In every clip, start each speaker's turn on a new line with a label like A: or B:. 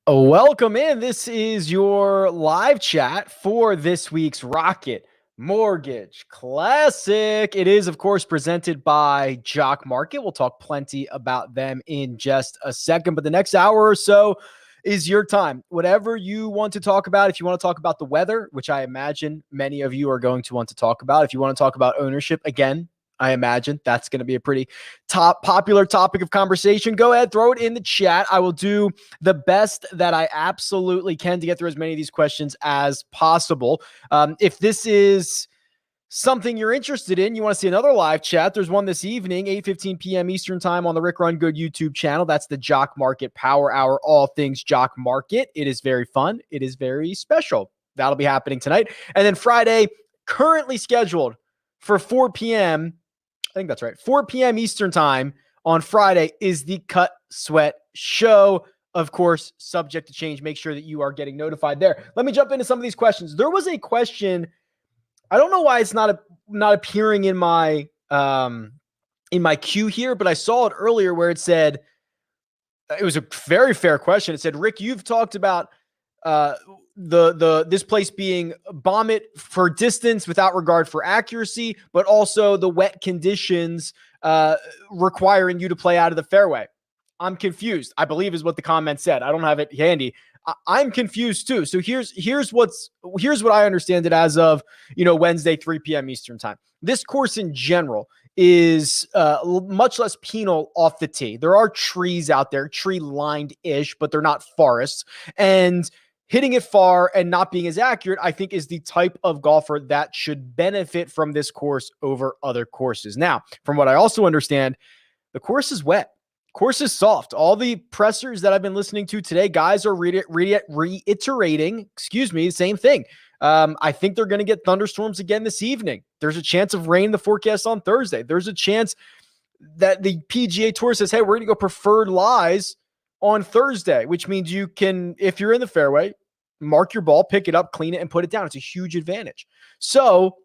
A: Welcome in. This is your live chat for this week's Rocket Mortgage Classic. It is, of course, presented by Jock Market. We'll talk plenty about them in just a second, but the next hour or so is your time. Whatever you want to talk about, if you want to talk about the weather, which I imagine many of you are going to want to talk about, if you want to talk about ownership, again, I imagine that's going to be a pretty popular topic of conversation. Go ahead, throw it in the chat. I will do the best that I absolutely can to get through as many of these questions as possible. If this is something you're interested in, you want to see another live chat, there's one this evening, 8:15 p.m. Eastern time on the Rick Run Good YouTube channel. That's the Jock Market Power Hour, all things Jock Market. It is very fun. It is very special. That'll be happening tonight. And then Friday, currently scheduled for 4 p.m., I think that's right, 4 p.m. Eastern time on Friday is the Cut Sweat Show. Of course, subject to change. Make sure that you are getting notified there. Let me jump into some of these questions. There was a question. I don't know why it's not appearing in my queue here, but I saw it earlier where it said, it was a very fair question. It said, Rick, you've talked about this place being bomb it for distance without regard for accuracy, but also the wet conditions requiring you to play out of the fairway. I'm confused, I believe is what the comment said. I don't have it handy. I'm confused too. So here's what I understand it as of, Wednesday, 3 p.m. Eastern time. This course in general is much less penal off the tee. There are trees out there, tree lined-ish, but they're not forests. And hitting it far and not being as accurate, I think, is the type of golfer that should benefit from this course over other courses. Now, from what I also understand, the course is wet. Course is soft. All the pressers that I've been listening to today, guys are reiterating, the same thing. I think they're going to get thunderstorms again this evening. There's a chance of rain in the forecast on Thursday. There's a chance that the PGA Tour says, hey, we're going to go preferred lies on Thursday, which means you can, if you're in the fairway, mark your ball, pick it up, clean it, and put it down. It's a huge advantage. So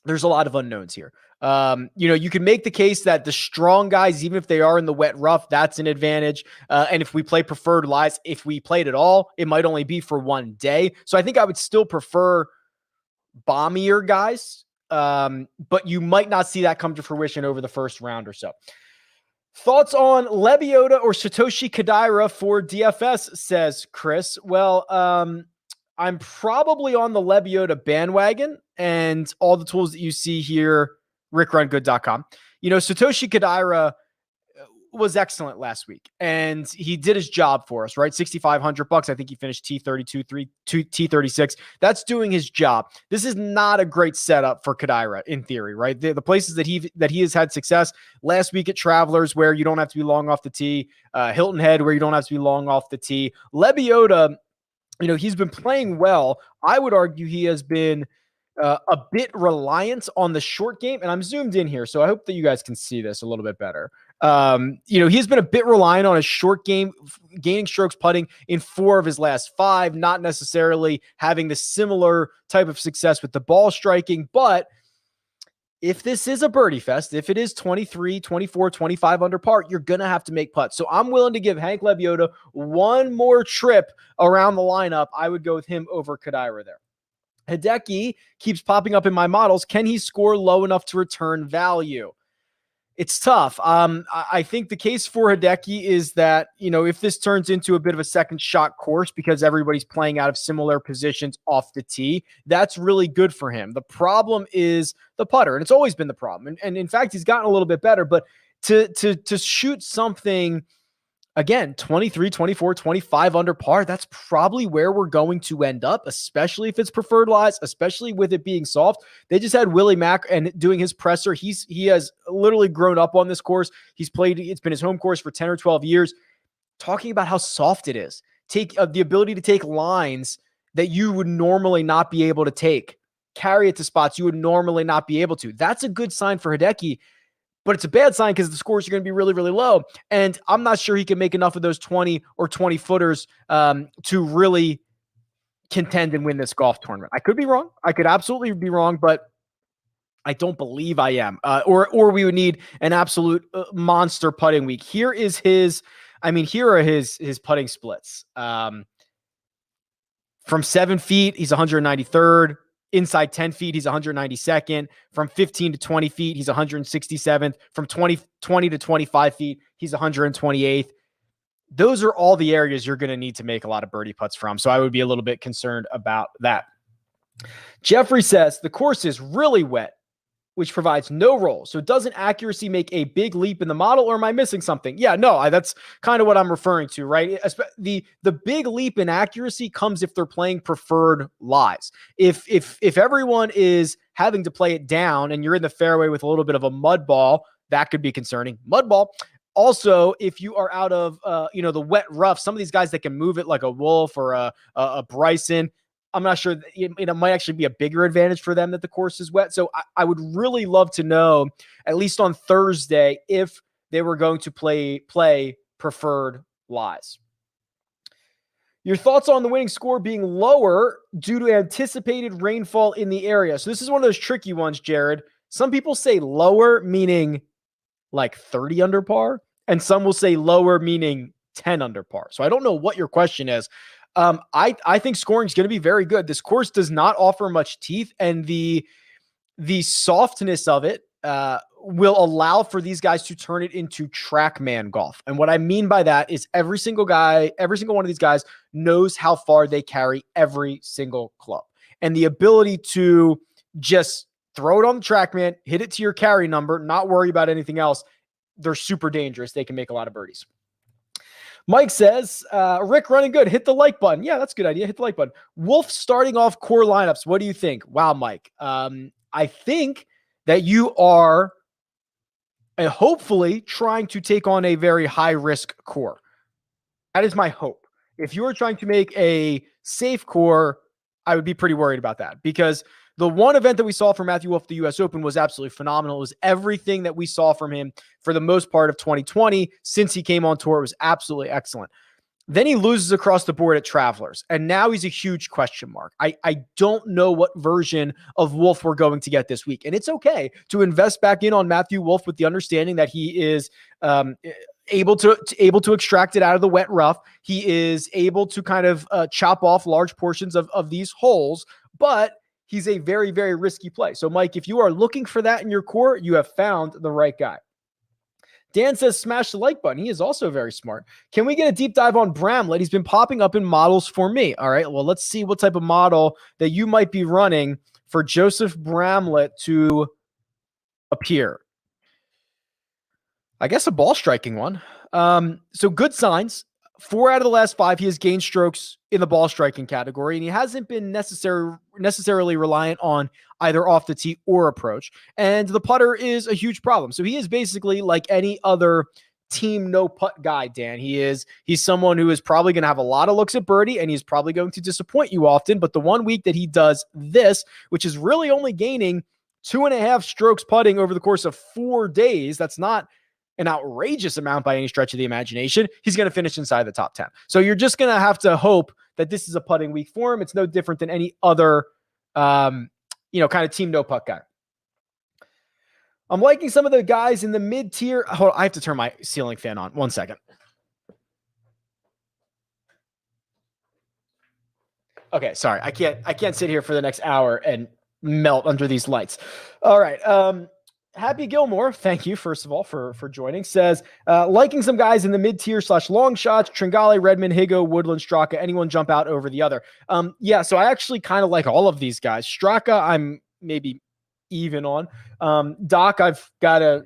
A: there's a lot of unknowns here. You can make the case that the strong guys, even if they are in the wet rough, that's an advantage. And if we play preferred lies, if we played at all, it might only be for one day. So I think I would still prefer bombier guys, but you might not see that come to fruition over the first round or so. Thoughts on Lebioda or Satoshi Kodaira for DFS, says Chris. Well, I'm probably on the Lebioda bandwagon, and all the tools that you see here, RickRunGood.com. Satoshi Kodaira was excellent last week, and he did his job for us, right? $6,500. I think he finished T32, T36. That's doing his job. This is not a great setup for Kodaira in theory, right? The places that he has had success last week at Travelers, where you don't have to be long off the tee, Hilton Head, where you don't have to be long off the tee. Lebioda, he's been playing well. I would argue he has been a bit reliant on the short game, and I'm zoomed in here, so I hope that you guys can see this a little bit better. He's been a bit reliant on his short game, gaining strokes putting in 4 of his last 5, not necessarily having the similar type of success with the ball striking. But if this is a birdie fest, if it is 23, 24, 25 under par, you're going to have to make putts. So I'm willing to give Hank Lebioda one more trip around the lineup. I would go with him over Kodaira there. Hideki keeps popping up in my models. Can he score low enough to return value? It's tough. I think the case for Hideki is that, if this turns into a bit of a second shot course because everybody's playing out of similar positions off the tee, that's really good for him. The problem is the putter, and it's always been the problem. And in fact, he's gotten a little bit better, but to shoot something, again, 23, 24, 25 under par, that's probably where we're going to end up, especially if it's preferred lies, especially with it being soft. They just had Willie Mack and doing his presser. He has literally grown up on this course. It's been his home course for 10 or 12 years, talking about how soft it is. Take the ability to take lines that you would normally not be able to take, carry it to spots you would normally not be able to. That's a good sign for Hideki. But it's a bad sign because the scores are going to be really, really low. And I'm not sure he can make enough of those 20 or 20 footers to really contend and win this golf tournament. I could be wrong. I could absolutely be wrong, but I don't believe I am. Or we would need an absolute monster putting week. Here are his putting splits. From 7 feet, he's 193rd. Inside 10 feet, he's 192nd. From 15 to 20 feet, he's 167th. From 20 to 25 feet, he's 128th. Those are all the areas you're going to need to make a lot of birdie putts from. So I would be a little bit concerned about that. Jeffrey says the course is really wet, which provides no roll. So doesn't accuracy make a big leap in the model, or am I missing something? Yeah, no, that's kind of what I'm referring to, right? The big leap in accuracy comes if they're playing preferred lies. If everyone is having to play it down and you're in the fairway with a little bit of a mud ball, that could be concerning. Mud ball. Also, if you are out of the wet rough, some of these guys that can move it like a Wolff or a Bryson, I'm not sure. It might actually be a bigger advantage for them that the course is wet. So I would really love to know, at least on Thursday, if they were going to play preferred lies. Your thoughts on the winning score being lower due to anticipated rainfall in the area. So this is one of those tricky ones, Jared. Some people say lower, meaning like 30 under par, and some will say lower, meaning 10 under par. So I don't know what your question is. I think scoring is going to be very good. This course does not offer much teeth, and the softness of it will allow for these guys to turn it into TrackMan golf. And what I mean by that is every single one of these guys knows how far they carry every single club, and the ability to just throw it on the TrackMan, hit it to your carry number, not worry about anything else. They're super dangerous. They can make a lot of birdies. Mike says, Rick running good. Hit the like button. Yeah, that's a good idea. Hit the like button. Wolff starting off core lineups. What do you think? Wow, Mike. I think that you are hopefully trying to take on a very high-risk core. That is my hope. If you are trying to make a safe core, I would be pretty worried about that, because the one event that we saw from Matthew Wolff, the U.S. Open, was absolutely phenomenal. It was everything that we saw from him for the most part of 2020 since he came on tour. It was absolutely excellent. Then he loses across the board at Travelers, and now he's a huge question mark. I don't know what version of Wolff we're going to get this week, and it's okay to invest back in on Matthew Wolff with the understanding that he is able to extract it out of the wet rough. He is able to kind of chop off large portions of these holes, but he's a very, very risky play. So, Mike, if you are looking for that in your core, you have found the right guy. Dan says, smash the like button. He is also very smart. Can we get a deep dive on Bramlett? He's been popping up in models for me. All right, well, let's see what type of model that you might be running for Joseph Bramlett to appear. I guess a ball striking one. So good signs. 4 out of the last 5, he has gained strokes in the ball striking category, and he hasn't been necessarily reliant on either off the tee or approach. And the putter is a huge problem. So he is basically like any other team no putt guy, Dan. He's someone who is probably going to have a lot of looks at birdie, and he's probably going to disappoint you often. But the one week that he does this, which is really only gaining 2.5 strokes putting over the course of 4 days, that's not an outrageous amount by any stretch of the imagination, he's going to finish inside the top 10. So you're just going to have to hope that this is a putting week for him. It's no different than any other, kind of team no putt guy. I'm liking some of the guys in the mid-tier. Hold on, I have to turn my ceiling fan on. 1 second. Okay, sorry. I can't sit here for the next hour and melt under these lights. All right. Happy Gilmore, thank you, first of all, for joining, says, liking some guys in the mid-tier / long shots, Tringale, Redmond, Higgo, Woodland, Straka, anyone jump out over the other? So I actually kind of like all of these guys. Straka, I'm maybe even on. Doc, I've got I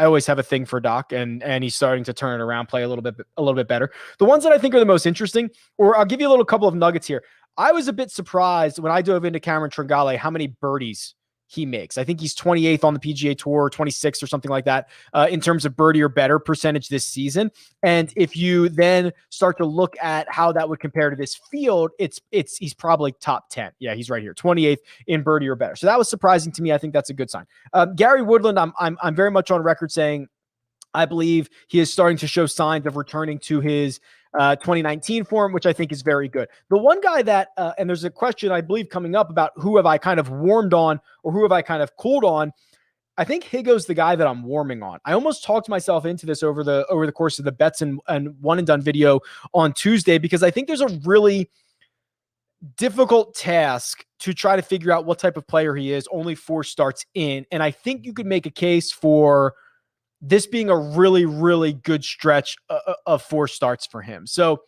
A: always have a thing for Doc, and he's starting to turn it around, play a little bit better. The ones that I think are the most interesting, or I'll give you a little couple of nuggets here. I was a bit surprised when I dove into Cameron Tringale how many birdies he makes. I think he's 28th on the PGA Tour, 26th or something like that, in terms of birdie or better percentage this season. And if you then start to look at how that would compare to this field, he's probably top 10. Yeah, he's right here, 28th in birdie or better. So that was surprising to me. I think that's a good sign. Gary Woodland, I'm very much on record saying I believe he is starting to show signs of returning to his 2019 form, which I think is very good. The one guy that, and there's a question I believe coming up about who have I kind of warmed on or who have I kind of cooled on. I think Higgo's the guy that I'm warming on. I almost talked myself into this over the course of the bets and one and done video on Tuesday, because I think there's a really difficult task to try to figure out what type of player he is only 4 starts in. And I think you could make a case for this being a really, really good stretch of 4 starts for him. So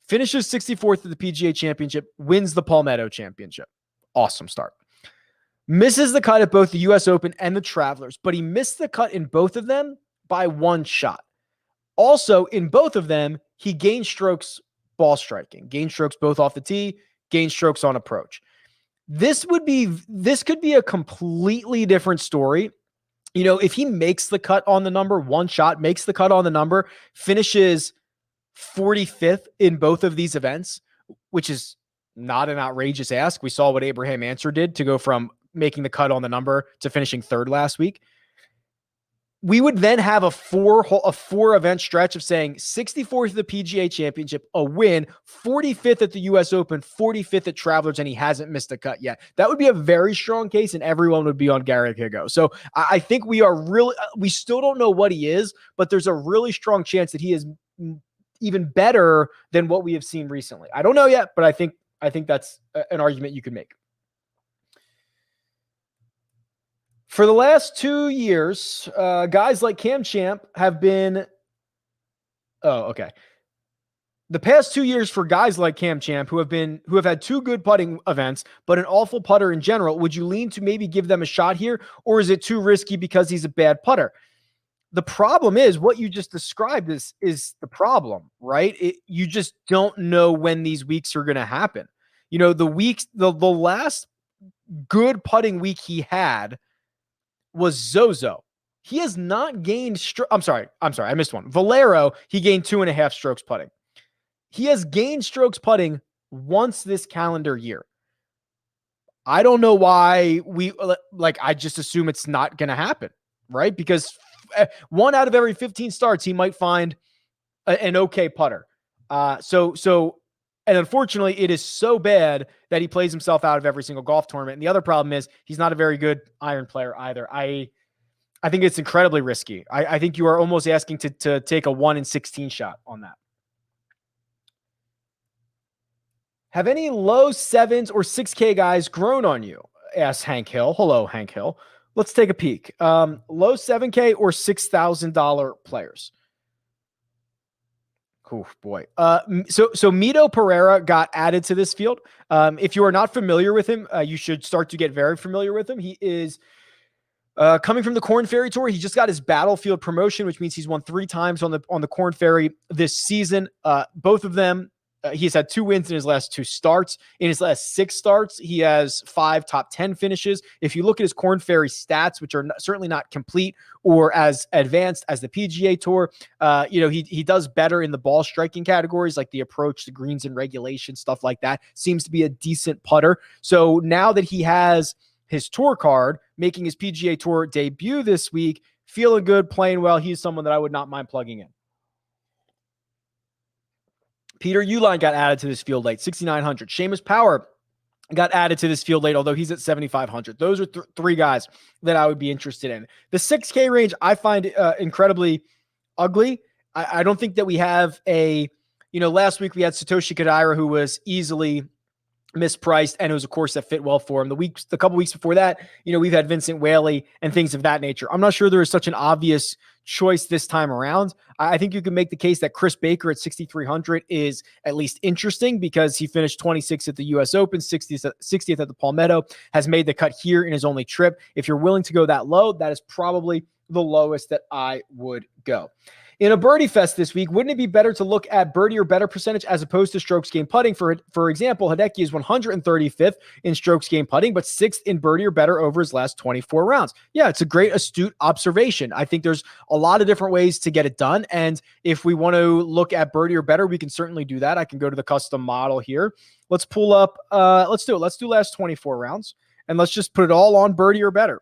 A: finishes 64th at the PGA Championship, wins the Palmetto Championship. Awesome start. Misses the cut at both the US Open and the Travelers, but he missed the cut in both of them by 1 shot. Also, in both of them, he gained strokes ball striking, gained strokes both off the tee, gained strokes on approach. This could be a completely different story. You know, if he makes the cut on the number, 1 shot, makes the cut on the number, finishes 45th in both of these events, which is not an outrageous ask. We saw what Abraham Answer did to go from making the cut on the number to finishing 3rd last week. We would then have a 4 event stretch of saying 64th at the PGA Championship, a win, 45th at the US Open, 45th at Travelers, and he hasn't missed a cut yet. That would be a very strong case, and everyone would be on Garrick Higgo. So I think we still don't know what he is, but there's a really strong chance that he is even better than what we have seen recently. I don't know yet, but I think that's an argument you could make. For the last 2 years, guys like Cam Champ have been... Oh, okay. The past 2 years for guys like Cam Champ who have had 2 good putting events, but an awful putter in general, would you lean to maybe give them a shot here, or is it too risky because he's a bad putter? The problem is what you just described is the problem, right? You just don't know when these weeks are going to happen. You know, the last good putting week he had was Zozo. He has not gained I'm sorry, I missed one. Valero, he gained 2.5 strokes putting. He has gained strokes putting once this calendar year. I don't know why I just assume it's not going to happen, right? Because 1 out of every 15 starts, he might find an okay putter. And unfortunately, it is so bad that he plays himself out of every single golf tournament. And the other problem is he's not a very good iron player either. I think it's incredibly risky. I think you are almost asking to take a 1 in 16 shot on that. Have any low 7s or 6K guys grown on you? Asks Hank Hill. Hello, Hank Hill. Let's take a peek. Low 7K or $6,000 players. Oh boy. So Mito Pereira got added to this field. If you are not familiar with him, you should start to get very familiar with him. He is coming from the Korn Ferry Tour. He just got his Battlefield promotion, which means he's won 3 times on the Korn Ferry this season. Both of them, he's had 2 wins in his last 2 starts. In his last 6 starts, he has 5 top 10 finishes. If you look at his Korn Ferry stats, which are certainly not complete or as advanced as the PGA Tour, he does better in the ball striking categories like the approach, the greens and regulation, stuff like that. Seems to be a decent putter. So now that he has his tour card, making his PGA Tour debut this week, feeling good, playing well, he's someone that I would not mind plugging in. Peter Uline got added to this field late, 6,900. Seamus Power got added to this field late, although he's at 7,500. Those are 3 guys that I would be interested in. The 6K range I find incredibly ugly. I don't think that we have last week we had Satoshi Kodaira, who was easily mispriced, and it was a course that fit well for him. The couple weeks before that, we've had Vincent Whaley and things of that nature. I'm not sure there is such an obvious choice this time around. I think you can make the case that Chris Baker at 6,300 is at least interesting because he finished 26th at the US Open, 60th at the Palmetto, has made the cut here in his only trip. If you're willing to go that low, that is probably the lowest that I would go. In a birdie fest this week, wouldn't it be better to look at birdie or better percentage as opposed to strokes gained putting? For example, Hideki is 135th in strokes gained putting, but 6th in birdie or better over his last 24 rounds. Yeah, it's a great, astute observation. I think there's a lot of different ways to get it done. And if we want to look at birdie or better, we can certainly do that. I can go to the custom model here. Let's pull up, let's do it. Let's do last 24 rounds, and let's just put it all on birdie or better.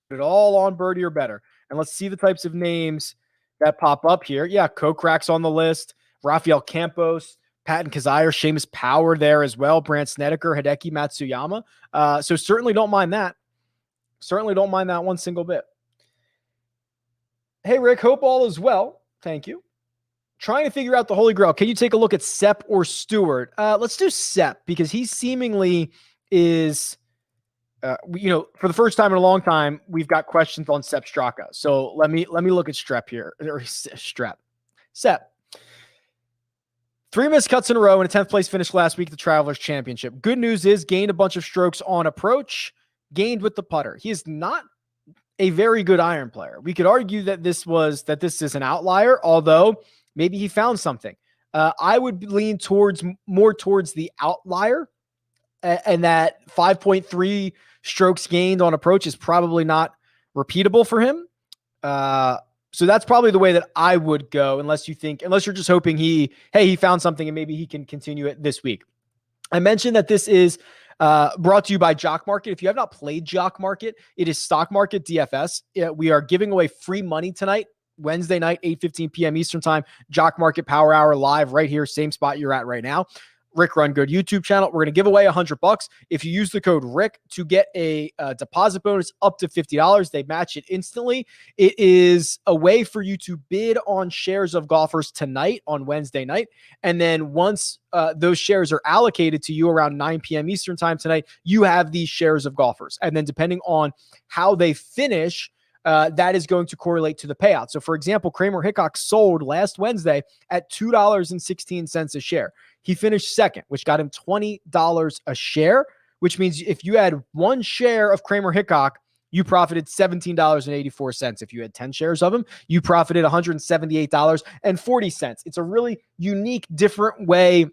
A: Put it all on birdie or better. And let's see the types of names that pop up here. Yeah, Kokrak's on the list. Rafael Campos, Patton Kizzire, Seamus Power there as well. Brandt Snedeker, Hideki Matsuyama. So certainly don't mind that. Certainly don't mind that one single bit. Hey, Rick, hope all is well. Thank you. Trying to figure out the Holy Grail. Can you take a look at Sepp or Stewart? Let's do Sepp because he seemingly is, for the first time in a long time, we've got questions on Sepp Straka. So let me look at Strep here, or Strep. Sepp. 3 missed cuts in a row and a 10th place finish last week at the Travelers Championship. Good news is gained a bunch of strokes on approach, gained with the putter. He is not a very good iron player. We could argue that this is an outlier, although maybe he found something. I would lean more towards the outlier, and that 5.3 strokes gained on approach is probably not repeatable for him. So that's probably the way that I would go, unless you're just hoping he found something and maybe he can continue it this week. I mentioned that this is brought to you by Jock Market. If you have not played Jock Market, it is stock market DFS. We are giving away free money tonight, Wednesday night, 8:15 p.m. Eastern time. Jock Market Power Hour live right here, same spot you're at right now. Rick Run Good YouTube channel. We're going to give away $100 if you use the code Rick to get a deposit bonus up to $50. They match it instantly. It is a way for you to bid on shares of golfers tonight on Wednesday night. And then once those shares are allocated to you around 9 p.m. Eastern time tonight, you have these shares of golfers. And then depending on how they finish, that is going to correlate to the payout. So for example, Kramer Hickok sold last Wednesday at $2.16 a share. He finished second, which got him $20 a share, which means if you had 1 share of Kramer Hickok, you profited $17.84. If you had 10 shares of him, you profited $178.40. It's a really unique, different way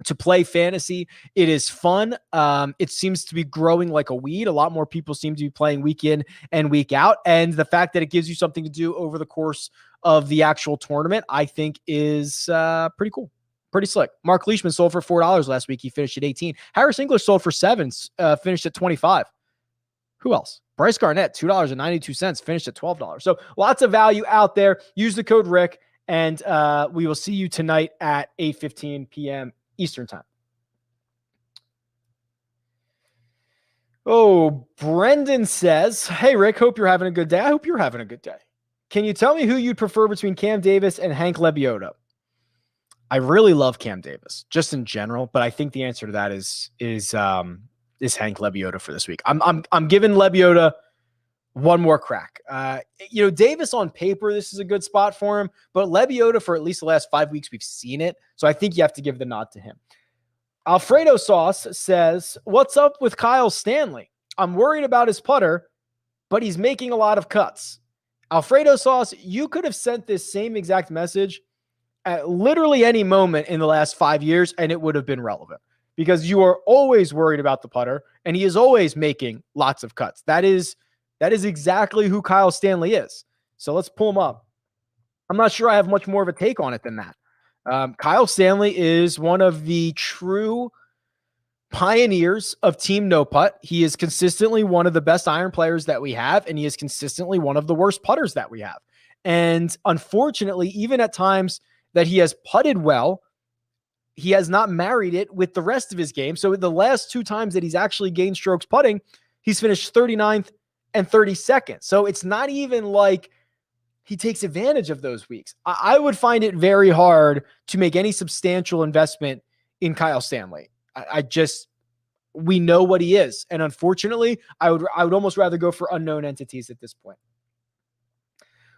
A: to play fantasy. It is fun. It seems to be growing like a weed. A lot more people seem to be playing week in and week out. And the fact that it gives you something to do over the course of the actual tournament, I think is pretty cool. Pretty slick. Mark Leishman sold for $4 last week. He finished at 18. Harris English sold for $7, finished at 25. Who else? Bryce Garnett, $2.92, finished at $12. So lots of value out there. Use the code Rick, and we will see you tonight at 8:15 p.m. Eastern time. Oh, Brendan says, hey, Rick, hope you're having a good day. I hope you're having a good day. Can you tell me who you'd prefer between Cam Davis and Hank Lebioda? I really love Cam Davis, just in general, but I think the answer to that is Hank Lebioda for this week. I'm giving Lebioda one more crack. Davis on paper, this is a good spot for him, but Lebioda for at least the last 5 weeks, we've seen it. So I think you have to give the nod to him. Alfredo Sauce says, what's up with Kyle Stanley? I'm worried about his putter, but he's making a lot of cuts. Alfredo Sauce, you could have sent this same exact message at literally any moment in the last 5 years, and it would have been relevant because you are always worried about the putter, and he is always making lots of cuts. That is exactly who Kyle Stanley is. So let's pull him up. I'm not sure I have much more of a take on it than that. Kyle Stanley is one of the true pioneers of Team No Putt. He is consistently one of the best iron players that we have, and he is consistently one of the worst putters that we have. And unfortunately, even at times that he has putted well, he has not married it with the rest of his game. So the last 2 times that he's actually gained strokes putting, he's finished 39th and 32nd. So it's not even like he takes advantage of those weeks. I would find it very hard to make any substantial investment in Kyle Stanley. We know what he is. And unfortunately, I would almost rather go for unknown entities at this point.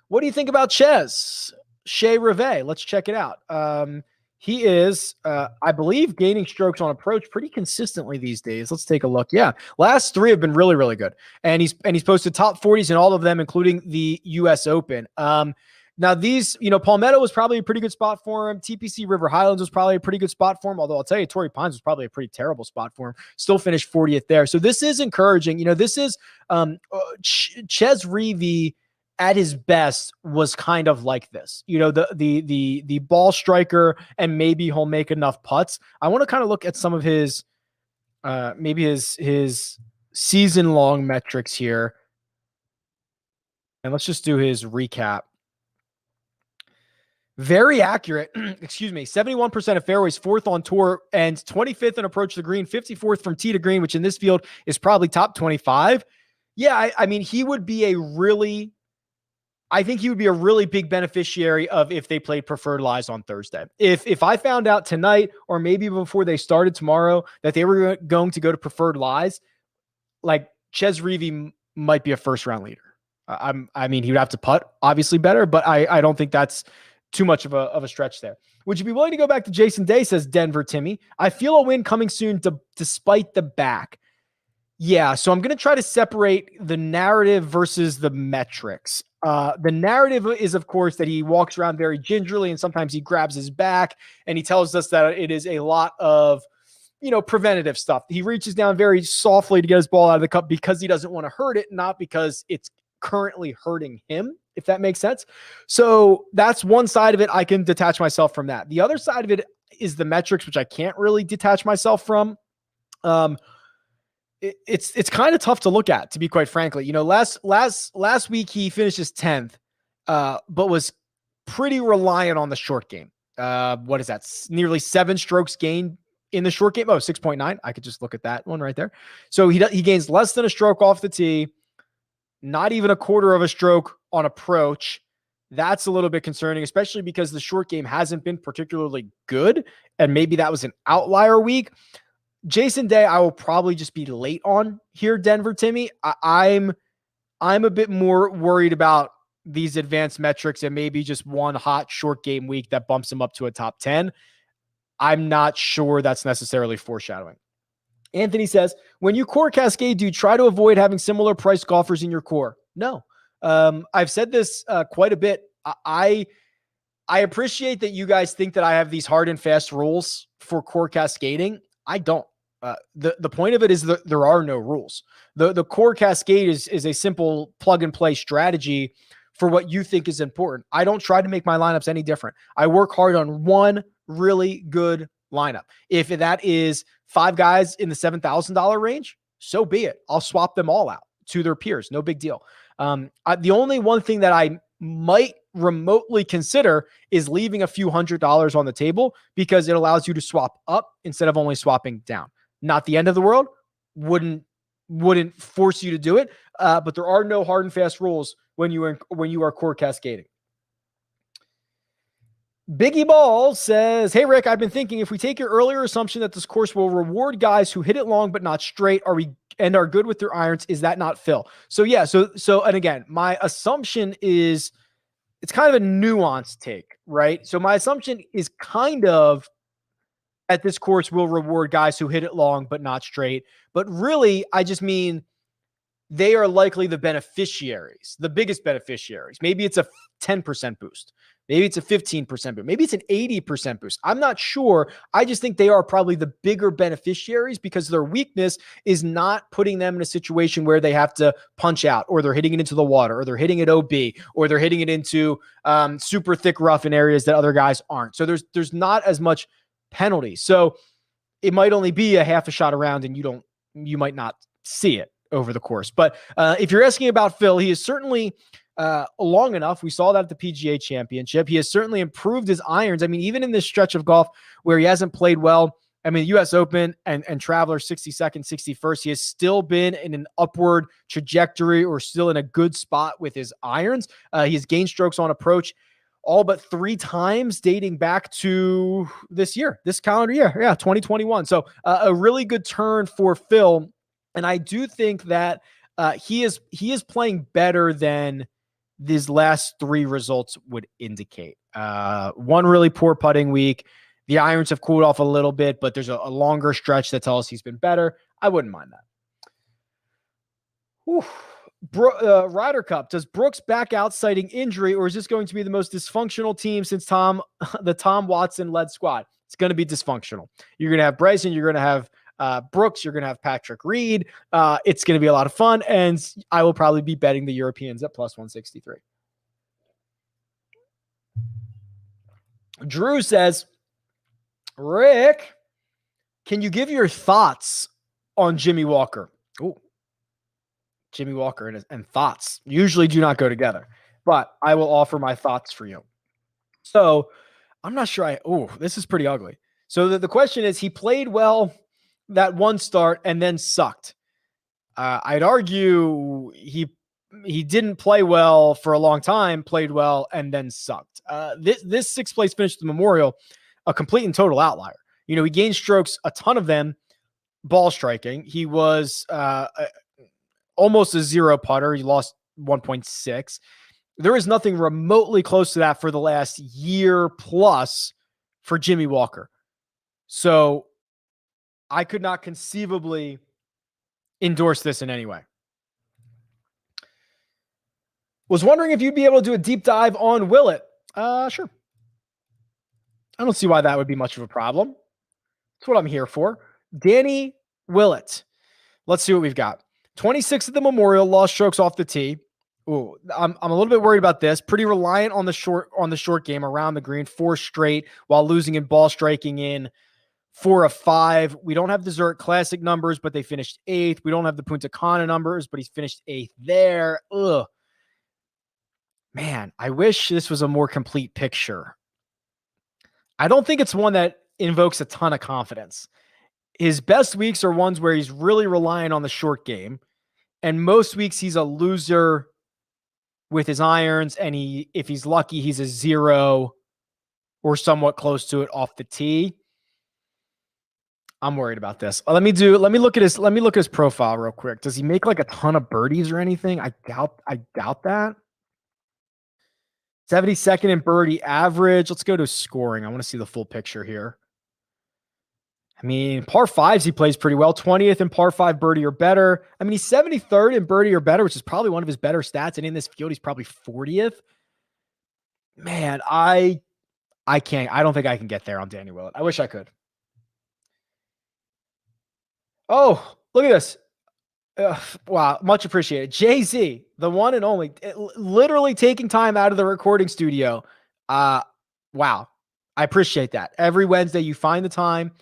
A: What do you think about Chez Reavie? Let's check it out. He is, I believe, gaining strokes on approach pretty consistently these days. Let's take a look. Yeah, last 3 have been really, really good. And he's posted top 40s in all of them, including the U.S. Open. Now these, Palmetto was probably a pretty good spot for him. TPC River Highlands was probably a pretty good spot for him. Although I'll tell you, Torrey Pines was probably a pretty terrible spot for him. Still finished 40th there. So this is encouraging. This is Chez Reavie at his best was kind of like this, the ball striker, and maybe he'll make enough putts. I want to kind of look at some of his, maybe his season long metrics here. And let's just do his recap. Very accurate. Excuse me. 71% of fairways, 4th on tour, and 25th in approach to the green, 54th from tee to green, which in this field is probably top 25. Yeah, I mean, I think he would be a really big beneficiary of if they played preferred lies on Thursday. If I found out tonight or maybe before they started tomorrow that they were going to go to preferred lies, like Chez Reavie might be a first round leader. I mean, he would have to putt obviously better, but I don't think that's too much of a stretch there. Would you be willing to go back to Jason Day, says Denver Timmy? I feel a win coming soon despite the back. Yeah, so I'm going to try to separate the narrative versus the metrics. The narrative is, of course, that he walks around very gingerly and sometimes he grabs his back and he tells us that it is a lot of, preventative stuff. He reaches down very softly to get his ball out of the cup because he doesn't want to hurt it, not because it's currently hurting him, if that makes sense. So that's one side of it. I can detach myself from that. The other side of it is the metrics, which I can't really detach myself from. It's kind of tough to look at, to be quite frankly. Last week he finishes 10th, but was pretty reliant on the short game. What is that? Nearly 7 strokes gained in the short game. 6.9. I could just look at that one right there. So he gains less than a stroke off the tee, not even a quarter of a stroke on approach. That's a little bit concerning, especially because the short game hasn't been particularly good. And maybe that was an outlier week. Jason Day, I will probably just be late on here, Denver Timmy. I'm a bit more worried about these advanced metrics and maybe just one hot short game week that bumps him up to a top 10. I'm not sure that's necessarily foreshadowing. Anthony says, when you core cascade, do you try to avoid having similar price golfers in your core? No. I've said this quite a bit. I appreciate that you guys think that I have these hard and fast rules for core cascading. I don't. The point of it is that there are no rules. The core cascade is a simple plug and play strategy for what you think is important. I don't try to make my lineups any different. I work hard on one really good lineup. If that is 5 guys in the $7,000 range, so be it. I'll swap them all out to their peers. No big deal. The only one thing that I might remotely consider is leaving a few $100s on the table because it allows you to swap up instead of only swapping down. Not the end of the world. Wouldn't force you to do it. But there are no hard and fast rules when you are core cascading. Biggie Ball says, hey, Rick, I've been thinking if we take your earlier assumption that this course will reward guys who hit it long but not straight, are good with their irons, is that not Phil? So yeah, so and again, my assumption is it's kind of a nuanced take, right? So my assumption is kind of that this course will reward guys who hit it long but not straight. But really, I just mean they are likely the beneficiaries, the biggest beneficiaries. Maybe it's a 10% boost. Maybe it's a 15% boost. Maybe it's an 80% boost. I'm not sure. I just think they are probably the bigger beneficiaries because their weakness is not putting them in a situation where they have to punch out or they're hitting it into the water or they're hitting it OB or they're hitting it into super thick rough in areas that other guys aren't. So there's not as much penalty. So it might only be a half a shot around and you might not see it over the course. But if you're asking about Phil, he is certainly long enough. We saw that at the PGA Championship. He has certainly improved his irons. I mean, even in this stretch of golf where he hasn't played well, I mean, US Open and Traveler 62nd, 61st, he has still been in an upward trajectory or still in a good spot with his irons. He has gained strokes on approach all but 3 times dating back to this calendar year. Yeah, 2021. So a really good turn for Phil. And I do think that he is playing better than these last 3 results would indicate. One really poor putting week. The irons have cooled off a little bit, but there's a longer stretch that tells us he's been better. I wouldn't mind that. Ryder Cup. Does Brooks back out citing injury, or is this going to be the most dysfunctional team since the Tom Watson led squad? It's going to be dysfunctional. You're going to have Bryson. You're going to have Brooks, you're going to have Patrick Reed. It's going to be a lot of fun, and I will probably be betting the Europeans at plus 163. Drew says, Rick, can you give your thoughts on Jimmy Walker? Ooh, Jimmy Walker and thoughts usually do not go together, but I will offer my thoughts for you. So I'm not sure. This is pretty ugly. So the question is, he played well that one start and then sucked. I'd argue he didn't play well for a long time, played well, and then sucked. This sixth place finish at the Memorial, a complete and total outlier. He gained strokes, a ton of them, ball striking. He was almost a zero putter. He lost 1.6. There is nothing remotely close to that for the last year plus for Jimmy Walker. So I could not conceivably endorse this in any way. Was wondering if you'd be able to do a deep dive on Willett. Sure. I don't see why that would be much of a problem. That's what I'm here for. Danny Willett. Let's see what we've got. 26 at the Memorial, lost strokes off the tee. Ooh, I'm a little bit worried about this. Pretty reliant on the short game around the green, 4 straight, while losing in ball striking in 4 of 5. We don't have the Zurich Classic numbers, but they finished 8th. We don't have the Punta Cana numbers, but he's finished 8th there. Ugh. Man, I wish this was a more complete picture. I don't think it's one that invokes a ton of confidence. His best weeks are ones where he's really relying on the short game. And most weeks he's a loser with his irons. And if he's lucky, he's a 0 or somewhat close to it off the tee. I'm worried about this. Let me look at his profile real quick. Does he make like a ton of birdies or anything? I doubt that. 72nd in birdie average. Let's go to scoring. I want to see the full picture here. I mean, par 5s, he plays pretty well. 20th in par 5 birdie or better. I mean, he's 73rd in birdie or better, which is probably one of his better stats. And in this field, he's probably 40th. Man, I can't. I don't think I can get there on Danny Willett. I wish I could. Oh, look at this. Wow, much appreciated. Jay-Z, the one and only, literally taking time out of the recording studio. Wow, I appreciate that. Every Wednesday, you find the time,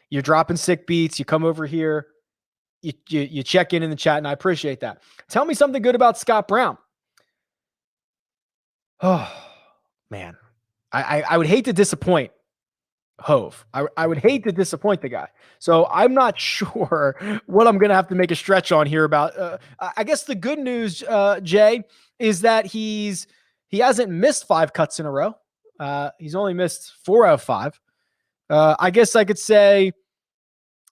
A: you're dropping sick beats, you come over here, you check in the chat, and I appreciate that. Tell me something good about Scott Brown. Oh, man. I would hate to disappoint Hove. I would hate to disappoint the guy. So I'm not sure what I'm going to have to make a stretch on here about. I guess the good news, Jay, is that he hasn't missed 5 cuts in a row. He's only missed 4 out of 5. I guess I could say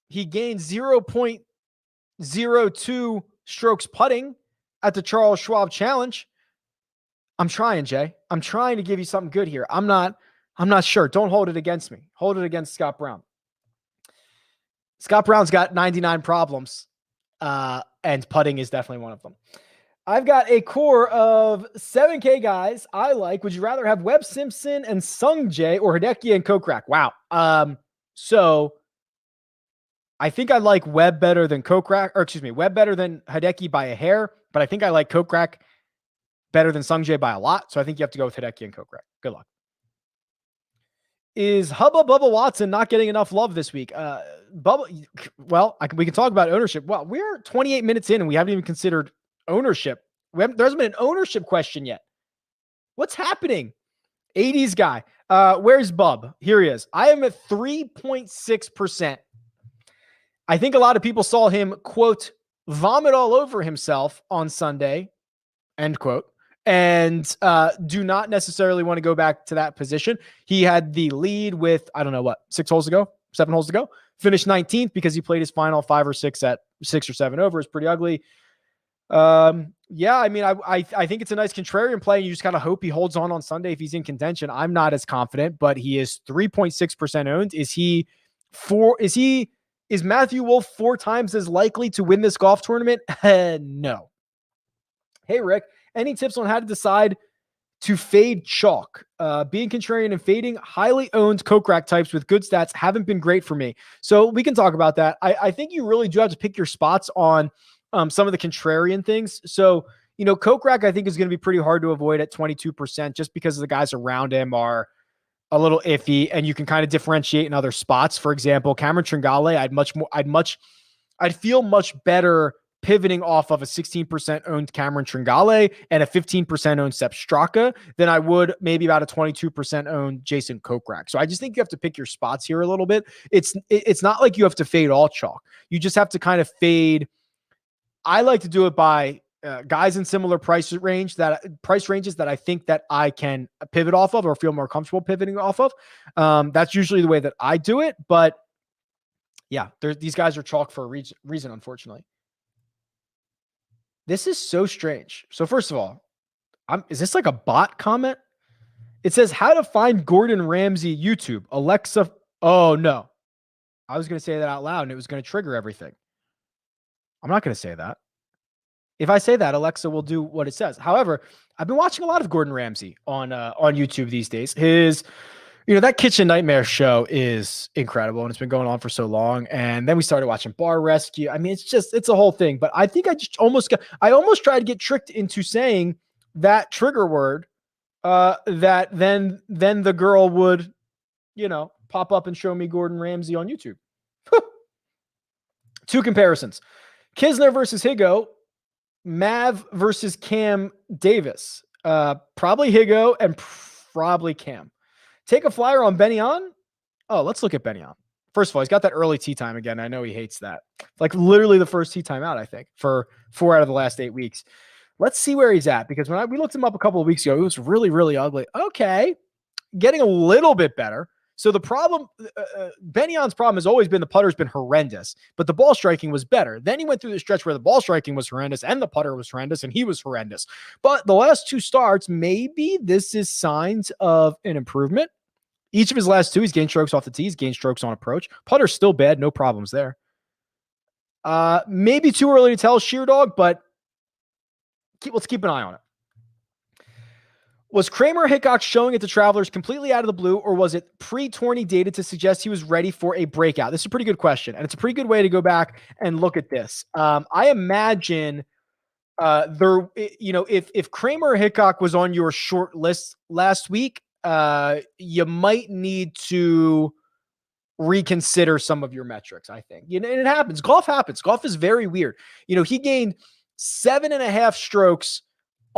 A: he gained 0.02 strokes putting at the Charles Schwab Challenge. I'm trying, Jay. I'm trying to give you something good here. I'm not sure. Don't hold it against me. Hold it against Scott Brown. Scott Brown's got 99 problems, and putting is definitely one of them. I've got a core of 7K guys I like. Would you rather have Webb Simpson and Sung Jae or Hideki and Kokrak? Wow. So I think I like Webb better than Kokrak, or excuse me, Webb better than Hideki by a hair, but I think I like Kokrak better than Sung Jae by a lot. So I think you have to go with Hideki and Kokrak. Good luck. Is Bubba Watson not getting enough love this week? We can talk about ownership. Well, we're 28 minutes in and we haven't even considered ownership. There hasn't been an ownership question yet. What's happening? 80s guy. Where's Bub? Here he is. I am at 3.6%. I think a lot of people saw him, quote, vomit all over himself on Sunday, end quote, and do not necessarily want to go back to that position. He had the lead with, 7 holes to go, finished 19th because he played his final 5 or 6 at 6 or 7 over. It's pretty ugly. I think it's a nice contrarian play. You just kind of hope he holds on Sunday if he's in contention. I'm not as confident, but he is 3.6% owned. Is Matthew Wolff 4 times as likely to win this golf tournament? No. Hey, Rick, any tips on how to decide to fade chalk? Being contrarian and fading highly owned Kokrak types with good stats haven't been great for me. So we can talk about that. I think you really do have to pick your spots on some of the contrarian things. So, Kokrak, I think, is going to be pretty hard to avoid at 22% just because the guys around him are a little iffy and you can kind of differentiate in other spots. For example, Cameron Tringale, I'd feel much better pivoting off of a 16% owned Cameron Tringale and a 15% owned Sepp Straka than I would maybe about a 22% owned Jason Kokrak. So I just think you have to pick your spots here a little bit. It's not like you have to fade all chalk. You just have to kind of fade I like to do it by guys in similar price ranges that I think that I can pivot off of or feel more comfortable pivoting off of. That's usually the way that I do it. But yeah, these guys are chalk for a reason, unfortunately. This is so strange. So first of all, is this like a bot comment? It says how to find Gordon Ramsay YouTube. Alexa. Oh no. I was going to say that out loud and it was going to trigger everything. I'm not going to say that. If I say that, Alexa will do what it says. However, I've been watching a lot of Gordon Ramsay on YouTube these days. His, that Kitchen Nightmare show is incredible and it's been going on for so long. And then we started watching Bar Rescue. I mean, it's a whole thing, but I think I almost tried to get tricked into saying that trigger word, that then the girl would, pop up and show me Gordon Ramsay on YouTube. Two comparisons. Kisner versus Higgo, Mav versus Cam Davis. Probably Higgo and probably Cam. Take a flyer on Benyon. Oh, let's look at Benyon. First of all, he's got that early tee time again. I know he hates that. Like literally the first tee time out, I think, for 4 out of the last 8 weeks. Let's see where he's at, because when we looked him up a couple of weeks ago, it was really, really ugly. Okay, getting a little bit better. So the problem, Benyon's problem has always been the putter's been horrendous, but the ball striking was better. Then he went through the stretch where the ball striking was horrendous and the putter was horrendous and he was horrendous. But the last 2 starts, maybe this is signs of an improvement. Each of his last 2, he's gained strokes off the tee, he's gained strokes on approach. Putter's still bad, no problems there. Maybe too early to tell, Sheer Dog, but let's keep an eye on it. Was Kramer Hickok showing it to Travelers completely out of the blue, or was it pre-tourney data to suggest he was ready for a breakout? This is a pretty good question, and it's a pretty good way to go back and look at this. I imagine if Kramer Hickok was on your short list last week, you might need to reconsider some of your metrics, I think. And it happens. Golf happens. Golf is very weird. He gained 7.5 strokes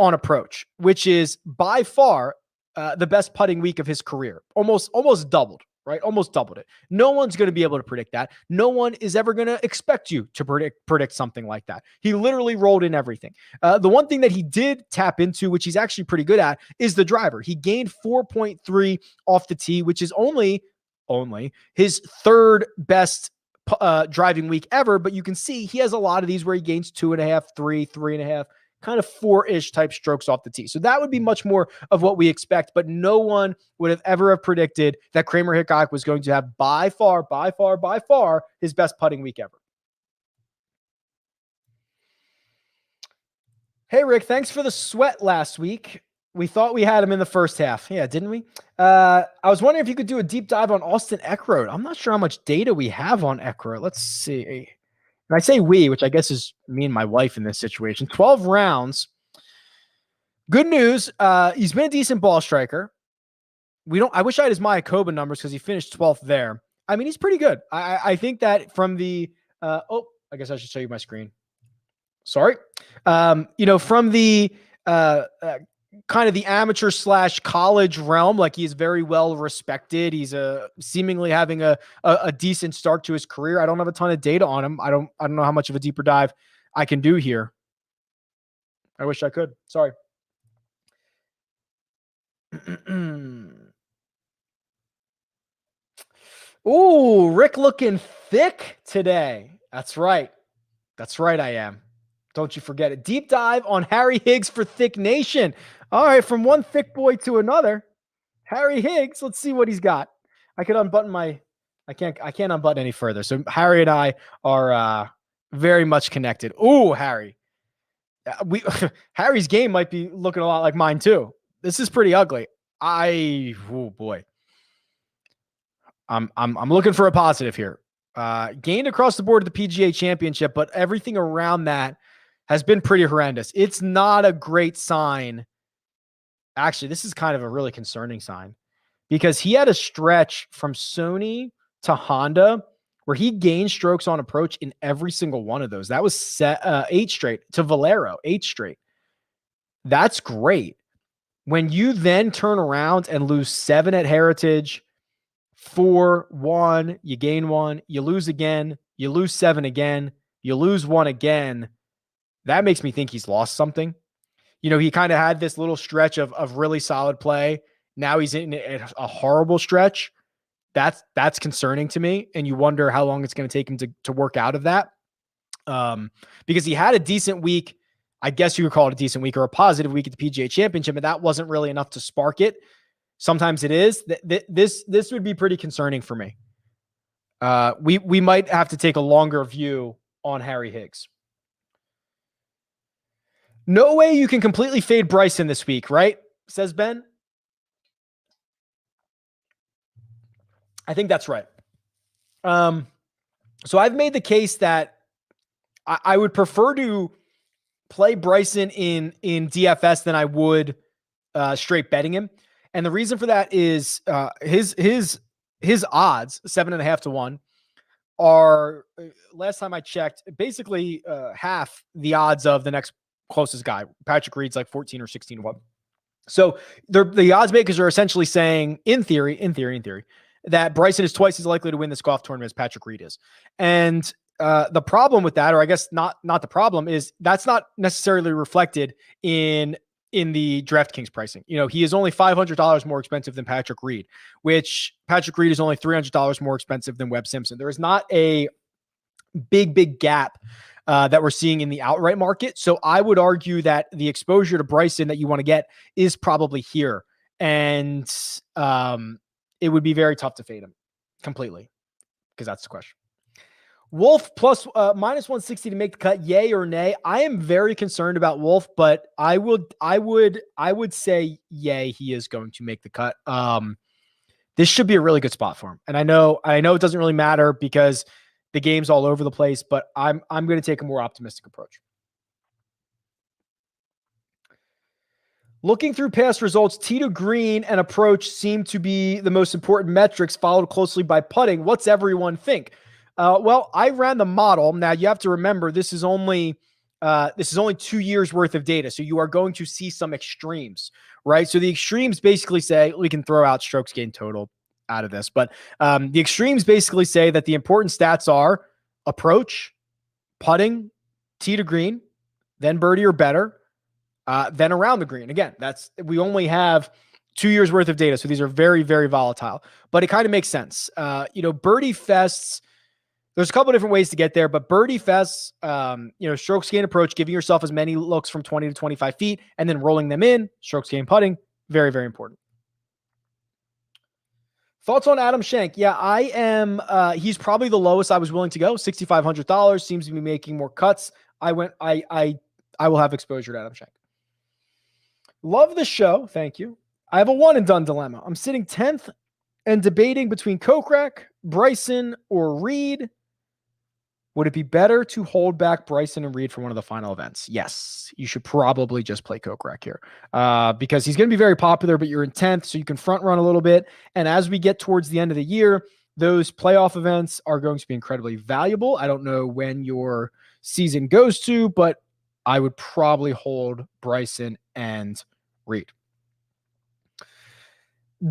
A: on approach, which is by far the best putting week of his career. Almost doubled, right? Almost doubled it. No one's going to be able to predict that. No one is ever going to expect you to predict something like that. He literally rolled in everything. The one thing that he did tap into, which he's actually pretty good at, is the driver. He gained 4.3 off the tee, which is only his 3rd best driving week ever. But you can see he has a lot of these where he gains 2.5, 3, 3.5, kind of 4-ish type strokes off the tee. So that would be much more of what we expect, but no one would have ever predicted that Kramer Hickok was going to have by far his best putting week ever. Hey, Rick, thanks for the sweat last week. We thought we had him in the first half. Yeah, didn't we? I was wondering if you could do a deep dive on Austin Eckroat. I'm not sure how much data we have on Eckroat. Let's see. And I say we, which I guess is me and my wife in this situation. 12 rounds. Good news. He's been a decent ball striker. I wish I had his Mayakoba numbers because he finished 12th there. I mean, he's pretty good. I think that from the, I guess I should show you my screen. Sorry. From the, kind of the amateur / college realm, like he's very well respected. He's seemingly having a decent start to his career. I don't have a ton of data on him. I don't know how much of a deeper dive I can do here. I wish I could. Sorry. Ooh, Rick looking thick today. That's right. I am. Don't you forget it. Deep dive on Harry Higgs for Thick Nation. All right, from one thick boy to another. Harry Higgs, let's see what he's got. I could unbutton I can't unbutton any further. So Harry and I are very much connected. Ooh, Harry. Harry's game might be looking a lot like mine too. This is pretty ugly. Oh boy. I'm looking for a positive here. Gained across the board at the PGA Championship, but everything around that has been pretty horrendous. It's not a great sign. Actually, this is kind of a really concerning sign because he had a stretch from Sony to Honda where he gained strokes on approach in every single one of those. That was 8 straight to Valero, 8 straight. That's great. When you then turn around and lose 7 at Heritage, 4, 1, you gain 1, you lose again, you lose 7 again, you lose 1 again. that makes me think he's lost something. He kind of had this little stretch of really solid play. Now he's in a horrible stretch. That's concerning to me. And you wonder how long it's going to take him to work out of that. Because he had a decent week. I guess you could call it a decent week or a positive week at the PGA Championship, but that wasn't really enough to spark it. Sometimes it is. This would be pretty concerning for me. We might have to take a longer view on Harry Higgs. No way you can completely fade Bryson this week, right? Says Ben. I think that's right. So I've made the case that I would prefer to play Bryson in DFS than I would straight betting him. And the reason for that is his odds, 7.5 to 1, are, last time I checked, basically half the odds of the next closest guy. Patrick Reed's like 14 or 16 to 1. So the odds makers are essentially saying, in theory, that Bryson is twice as likely to win this golf tournament as Patrick Reed is. And the problem with that, or I guess not the problem, is that's not necessarily reflected in the DraftKings pricing. He is only $500 more expensive than Patrick Reed, which Patrick Reed is only $300 more expensive than Webb Simpson. There is not a big gap that we're seeing in the outright market. So I would argue that the exposure to Bryson that you want to get is probably here. And it would be very tough to fade him completely, because that's the question. Wolff plus minus 160 to make the cut, yay or nay? I am very concerned about Wolff, but I would say yay. He is going to make the cut. This should be a really good spot for him. And I know it doesn't really matter because the game's all over the place, but I'm going to take a more optimistic approach. Looking through past results, tee to green and approach seem to be the most important metrics, followed closely by putting. What's everyone think? Well, I ran the model. Now you have to remember this is only 2 years worth of data. So you are going to see some extremes, right? So the extremes basically say, we can throw out strokes gained total out of this, but the extremes basically say that the important stats are approach, putting, tee to green, then birdie or better, then around the green. Again, we only have 2 years worth of data. So these are very, very volatile, but it kind of makes sense. Birdie fests, there's a couple of different ways to get there, but birdie fests, strokes gained approach, giving yourself as many looks from 20 to 25 feet and then rolling them in, strokes gained putting, very, very important. Thoughts on Adam Schenk? Yeah, I am. He's probably the lowest I was willing to go. $6,500 seems to be making more cuts. I will have exposure to Adam Schenk. Love the show. Thank you. I have a one and done dilemma. I'm sitting 10th and debating between Kokrak, Bryson, or Reed. Would it be better to hold back Bryson and Reed for one of the final events? Yes, you should probably just play Kokrak here because he's going to be very popular, but you're in 10th, so you can front run a little bit. And as we get towards the end of the year, those playoff events are going to be incredibly valuable. I don't know when your season goes to, but I would probably hold Bryson and Reed.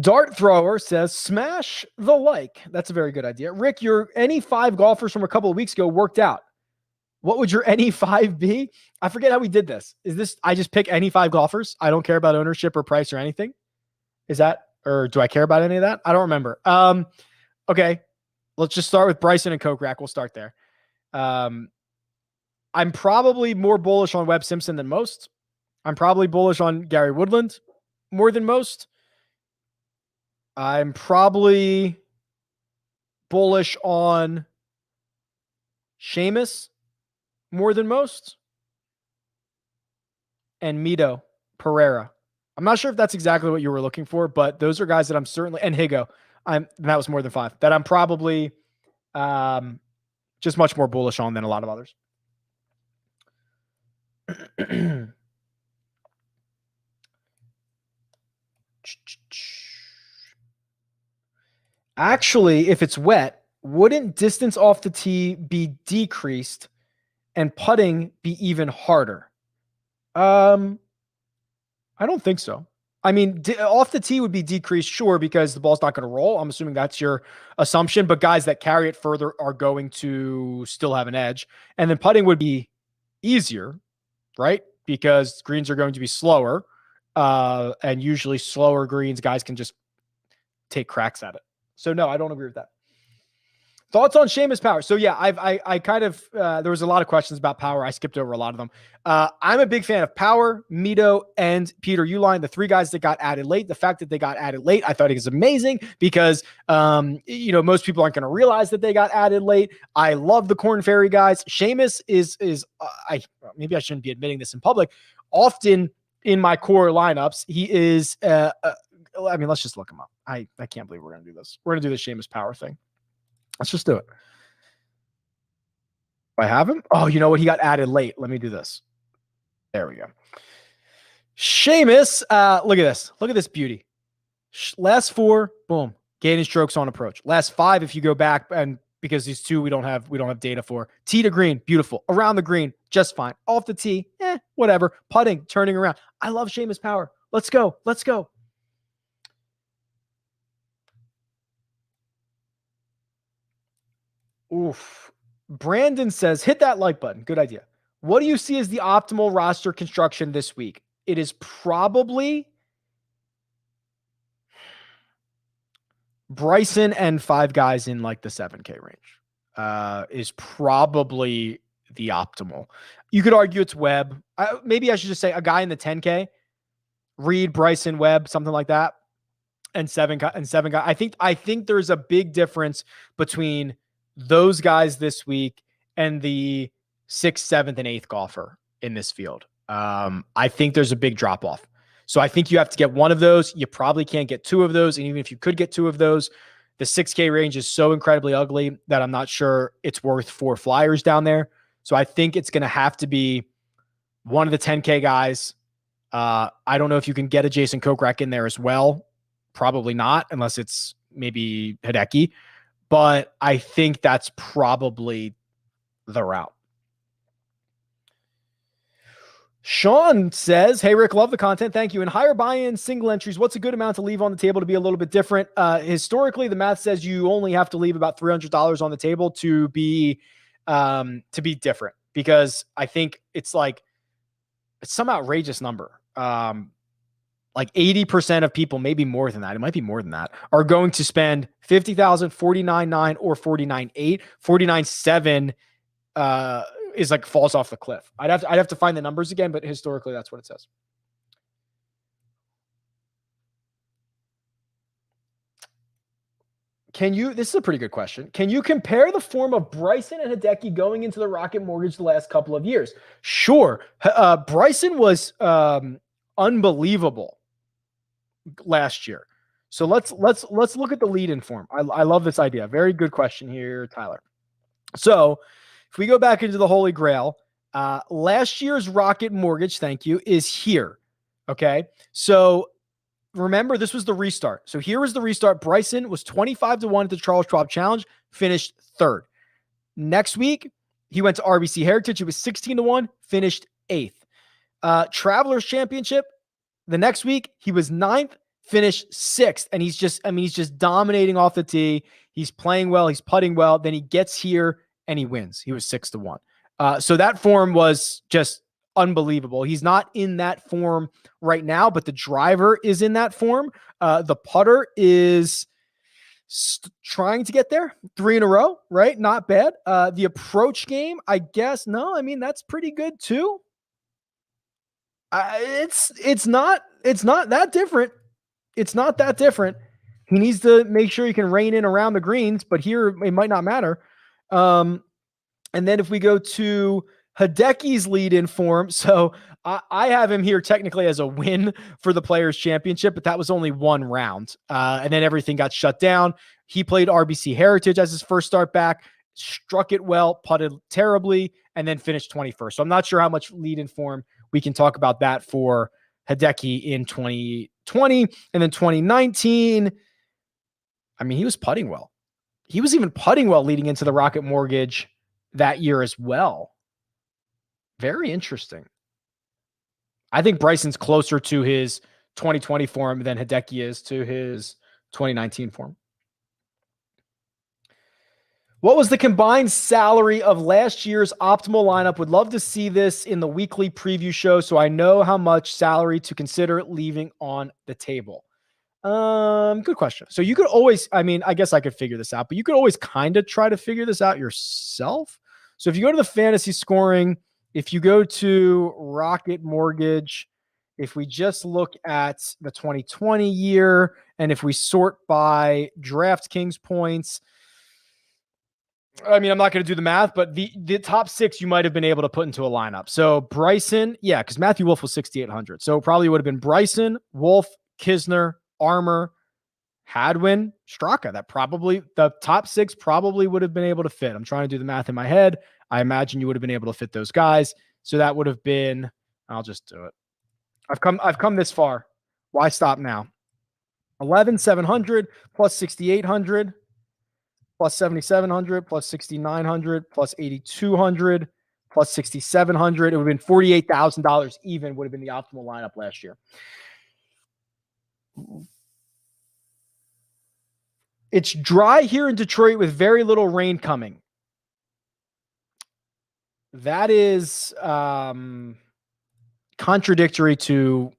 A: Dart Thrower says, smash the like. That's a very good idea. Rick, your any 5 golfers from a couple of weeks ago worked out. What would your any 5 be? I forget how we did this. Is this, I just pick any 5 golfers? I don't care about ownership or price or anything. Is that, or do I care about any of that? I don't remember. Okay. Let's just start with Bryson and Kokrak. We'll start there. I'm probably more bullish on Webb Simpson than most. I'm probably bullish on Gary Woodland more than most. I'm probably bullish on Seamus more than most. And Mito Pereira. I'm not sure if that's exactly what you were looking for, but those are guys that I'm certainly, and Higgo, that was more than 5, that I'm probably just much more bullish on than a lot of others. Actually, if it's wet, wouldn't distance off the tee be decreased and putting be even harder? I don't think so. I mean, off the tee would be decreased, sure, because the ball's not going to roll. I'm assuming that's your assumption, but guys that carry it further are going to still have an edge. And then putting would be easier right? Because greens are going to be slower, and usually slower greens, guys can just take cracks at it. So no, I don't agree with that. Thoughts on Seamus Power? So yeah, I kind of there was a lot of questions about Power. I skipped over a lot of them. I'm a big fan of Power, Mito, and Peter Uline, the three guys that got added late. The fact that they got added late, I thought it was amazing because most people aren't going to realize that they got added late. I love the Corn Fairy guys. Seamus is maybe I shouldn't be admitting this in public. Often in my core lineups, he is. Let's just look him up. I can't believe we're going to do this. We're going to do the Seamus Power thing. Let's just do it. I have him. Oh, you know what? He got added late. Let me do this. There we go. Seamus. Look at this. Look at this beauty. Last 4, boom. Gaining strokes on approach. Last 5, if you go back, and because these 2 we don't have data for. Tee to green, beautiful. Around the green, just fine. Off the tee, whatever. Putting, turning around. I love Seamus Power. Let's go. Let's go. Oof. Brandon says, hit that like button. Good idea. What do you see as the optimal roster construction this week? It is probably Bryson and 5 guys in like the 7K range is probably the optimal. You could argue it's Webb. Maybe I should just say a guy in the 10K, Reed, Bryson, Webb, something like that. And 7 guys. I think there's a big difference between those guys this week and the 6th, 7th, and 8th golfer in this field. I think there's a big drop off. So I think you have to get one of those. You probably can't get 2 of those. And even if you could get 2 of those, the 6K range is so incredibly ugly that I'm not sure it's worth 4 flyers down there. So I think it's going to have to be one of the 10K guys. I don't know if you can get a Jason Kokrak in there as well. Probably not, unless it's maybe Hideki. But I think that's probably the route. Sean says, hey, Rick, love the content. Thank you. In higher buy-in single entries, what's a good amount to leave on the table to be a little bit different? Historically, the math says you only have to leave about $300 on the table to be different, because I think it's some outrageous number. Like 80% of people, maybe more than that, it might be more than that, are going to spend $50,000, $49,900 or $49,800. $49,700 is like falls off the cliff. I'd have to find the numbers again, but historically that's what it says. This is a pretty good question. Can you compare the form of Bryson and Hideki going into the Rocket Mortgage the last couple of years? Sure. Bryson was unbelievable last year. So let's look at the lead-in form. I love this idea. Very good question here, Tyler. So if we go back into the Holy Grail, last year's Rocket Mortgage, thank you, is here. Okay. So remember, this was the restart. So here was the restart. Bryson was 25-1 at the Charles Schwab Challenge, finished 3rd. Next week, he went to RBC Heritage. It was 16-1, finished 8th. Travelers Championship, the next week, he was 9th, finished 6th. And he's just dominating off the tee. He's playing well. He's putting well. Then he gets here and he wins. He was 6-1. So that form was just unbelievable. He's not in that form right now, but the driver is in that form. The putter is trying to get there. 3 in a row, right? Not bad. The approach game, I guess, that's pretty good too. It's not that different. It's not that different. He needs to make sure he can rein in around the greens, but here it might not matter. And then if we go to Hideki's lead-in form, so I have him here technically as a win for the Players' Championship, but that was only 1 round. And then everything got shut down. He played RBC Heritage as his first start back, struck it well, putted terribly, and then finished 21st. So I'm not sure how much lead-in form we can talk about that for Hideki in 2020. And then 2019, he was putting well. He was even putting well leading into the Rocket Mortgage that year as well. Very interesting. I think Bryson's closer to his 2020 form than Hideki is to his 2019 form. What was the combined salary of last year's optimal lineup? Would love to see this in the weekly preview show so I know how much salary to consider leaving on the table. Good question. So you could always, I guess I could figure this out, but you could always kind of try to figure this out yourself. So if you go to the fantasy scoring, if you go to Rocket Mortgage, if we just look at the 2020 year, and if we sort by DraftKings points, I'm not going to do the math, but the top 6 you might have been able to put into a lineup. So Bryson, yeah, because Matthew Wolff was 6,800. So it probably would have been Bryson, Wolff, Kisner, Armour, Hadwin, Straka. The top 6 probably would have been able to fit. I'm trying to do the math in my head. I imagine you would have been able to fit those guys. So that would have been, I'll just do it. I've come this far. Why stop now? 11,700 plus 6,800 plus 7,700 plus 6,900 plus 8,200 plus 6,700. It would have been $48,000 even would have been the optimal lineup last year. It's dry here in Detroit with very little rain coming. That is contradictory to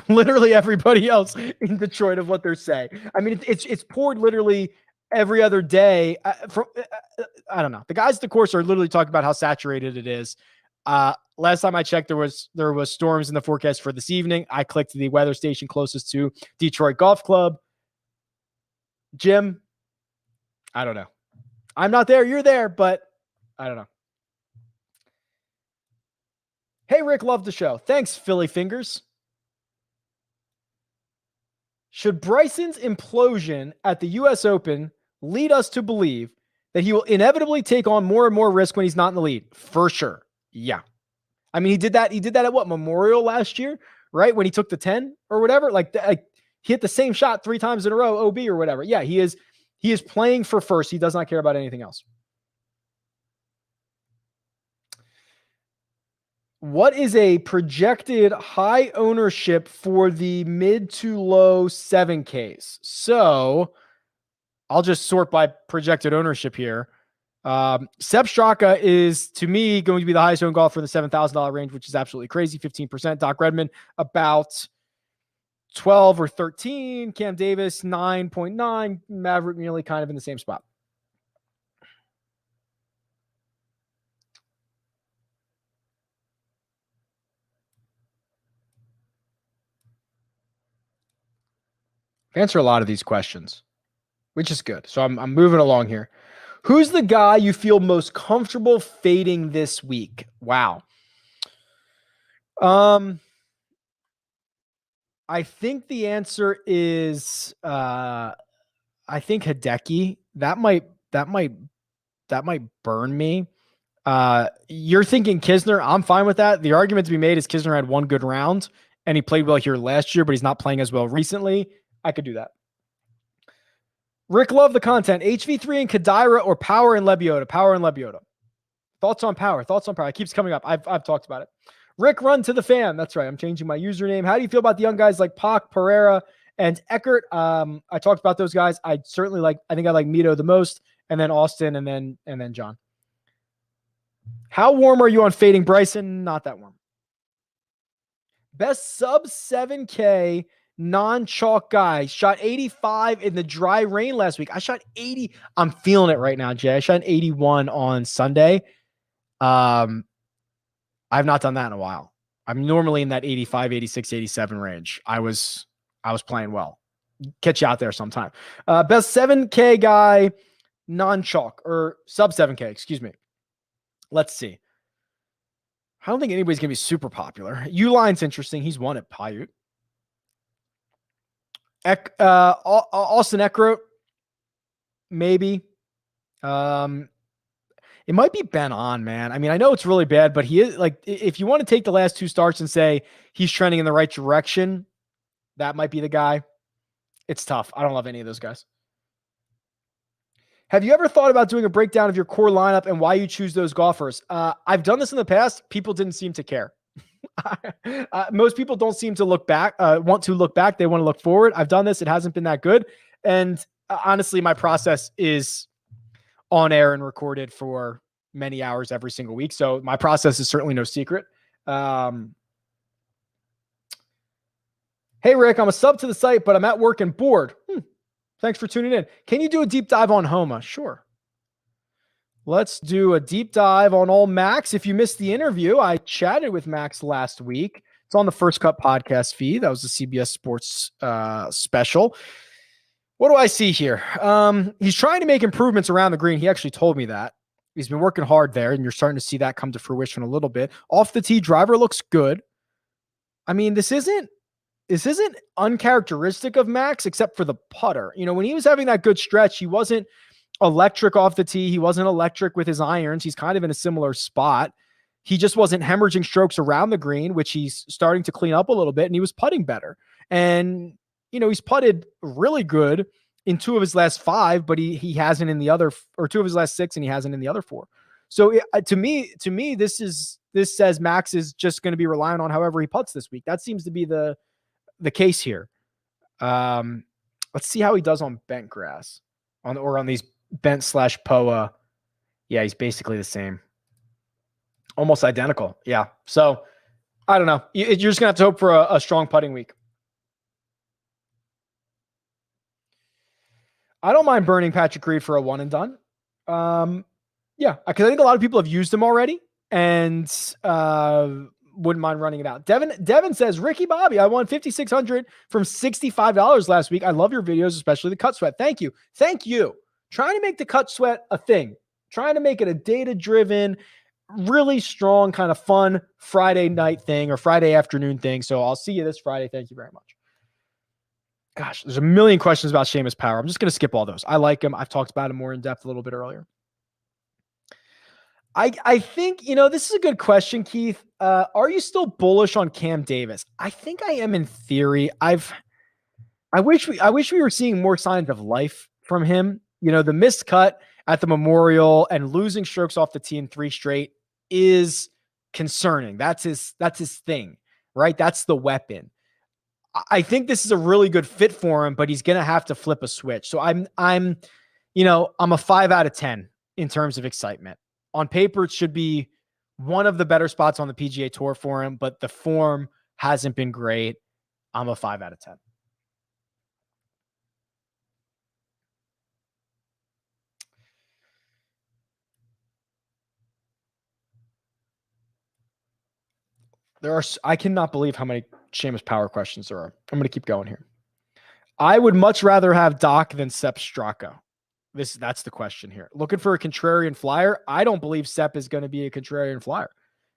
A: literally everybody else in Detroit of what they're saying. It's poured literally every other day. I don't know. The guys at the course are literally talking about how saturated it is. Last time I checked, there was storms in the forecast for this evening. I clicked the weather station closest to Detroit Golf Club. Jim, I don't know. I'm not there. You're there, but I don't know. Hey, Rick, love the show. Thanks, Philly Fingers. Should Bryson's implosion at the U.S. Open lead us to believe that he will inevitably take on more and more risk when he's not in the lead? For sure. Yeah. He did that. He did that at what, Memorial last year, right? When he took the 10 or whatever, he hit the same shot 3 times in a row, OB or whatever. Yeah, he is playing for first. He does not care about anything else. What is a projected high ownership for the mid to low 7Ks? So I'll just sort by projected ownership here. Sepp Straka is, to me, going to be the highest owned golfer in the $7,000 range, which is absolutely crazy, 15%. Doc Redman, about 12 or 13. Cam Davis, 9.9. Maverick nearly kind of in the same spot. Answer a lot of these questions, which is good. So I'm moving along here. Who's the guy you feel most comfortable fading this week? Wow. I think the answer is I think Hideki. That might burn me. You're thinking Kisner. I'm fine with that. The argument to be made is Kisner had one good round and he played well here last year, but he's not playing as well recently. I could do that. Rick, love the content. HV3 and Kadira or Power and Lebioda? Power and Lebioda. Thoughts on Power? It keeps coming up. I've talked about it. Rick, run to the fan. That's right. I'm changing my username. How do you feel about the young guys like Pac, Pereira, and Eckroat? I talked about those guys. I think I like Mito the most, and then Austin, and then John. How warm are you on fading Bryson? Not that warm. Best sub 7K non-chalk guy. Shot 85 in the dry rain last week. I shot 80. I'm feeling it right now, Jay. I shot an 81 on Sunday. I've not done that in a while. I'm normally in that 85, 86, 87 range. I was playing well. Catch you out there sometime. Best 7K guy, non-chalk or sub 7K, excuse me. Let's see. I don't think anybody's going to be super popular. Uline's interesting. He's won at Paiute. Austin Eckroat, maybe. It might be Ben On, man. I know it's really bad, but he is if you want to take the last 2 starts and say he's trending in the right direction, that might be the guy. It's tough. I don't love any of those guys. Have you ever thought about doing a breakdown of your core lineup and why you choose those golfers? I've done this in the past. People didn't seem to care. Most people don't seem to look back, want to look back. They want to look forward. I've done this. It hasn't been that good. And honestly, my process is on air and recorded for many hours every single week. So my process is certainly no secret. Hey, Rick, I'm a sub to the site, but I'm at work and bored. Thanks for tuning in. Can you do a deep dive on Homa? Sure. Let's do a deep dive on all Max. If you missed the interview, I chatted with Max last week. It's on the First Cut podcast feed. That was the CBS Sports special. What do I see here? He's trying to make improvements around the green. He actually told me that. He's been working hard there, and you're starting to see that come to fruition a little bit. Off the tee, driver looks good. I mean, this isn't uncharacteristic of Max, except for the putter. You know, when he was having that good stretch, he wasn't electric off the tee. He wasn't electric with his irons. He's kind of in a similar spot. He just wasn't hemorrhaging strokes around the green, which he's starting to clean up a little bit, and he was putting better. And, you know, he's putted really good in 2 of his last 5, but he hasn't in the other, or 2 of his last 6, and he hasn't in the other 4. So to me, this says Max is just going to be relying on however he putts this week. That seems to be the case here. Let's see how he does on bent grass on these bent / POA. Yeah, he's basically the same. Almost identical. Yeah. So I don't know. You're just gonna have to hope for a strong putting week. I don't mind burning Patrick Reed for a 1 and done. Yeah, because I think a lot of people have used him already and wouldn't mind running it out. Devin says, Ricky Bobby, I won $5,600 from $65 last week. I love your videos, especially the cut sweat. Thank you. Trying to make the cut sweat a thing. Trying to make it a data-driven, really strong, kind of fun Friday night thing or Friday afternoon thing. So I'll see you this Friday. Thank you very much. Gosh, there's a million questions about Seamus Power. I'm just going to skip all those. I like him. I've talked about him more in depth a little bit earlier. I think, you know, this is a good question, Keith. Are you still bullish on Cam Davis? I think I am in theory. I wish we were seeing more signs of life from him. You know, the missed cut at the Memorial and losing strokes off the tee in 3 straight is concerning. That's his thing, right? That's the weapon. I think this is a really good fit for him, but he's going to have to flip a switch. So I'm a 5 out of 10 in terms of excitement. On paper, it should be one of the better spots on the PGA Tour for him, but the form hasn't been great. I'm a 5 out of 10. I cannot believe how many Seamus Power questions there are. I'm going to keep going here. I would much rather have Doc than Sepp Straka. That's the question here. Looking for a contrarian flyer. I don't believe Sepp is going to be a contrarian flyer.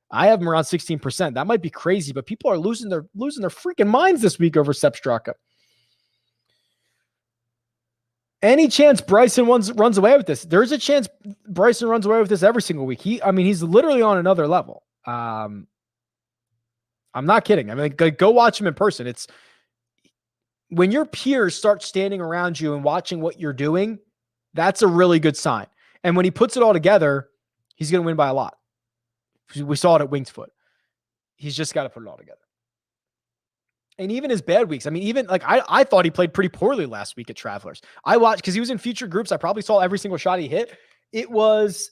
A: I have him around 16%. That might be crazy, but people are losing their freaking minds this week over Sepp Straka. Any chance Bryson runs away with this? There's a chance Bryson runs away with this every single week. He's literally on another level. I'm not kidding. I mean, go watch him in person. It's when your peers start standing around you and watching what you're doing, that's a really good sign. And when he puts it all together, he's going to win by a lot. We saw it at Winged Foot. He's just got to put it all together. And even his bad weeks. I mean, even like I thought he played pretty poorly last week at Travelers. I watched because he was in feature groups. I probably saw every single shot he hit. It was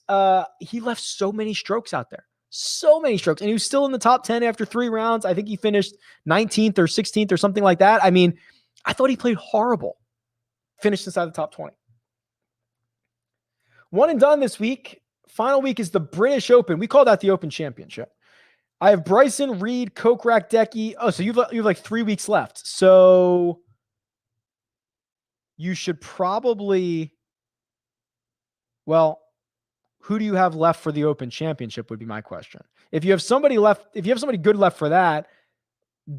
A: he left so many strokes out there. So many strokes. And he was still in the top 10 after 3 rounds. I think he finished 19th or 16th or something like that. I mean, I thought he played horrible. Finished inside the top 20. 1 and done this week. Final week is the British Open. We call that the Open Championship. I have Bryson, Reed, Kokrak, Decky. Oh, so you have like 3 weeks left. So you should probably, well, who do you have left for the Open Championship would be my question. If you have somebody good left for that,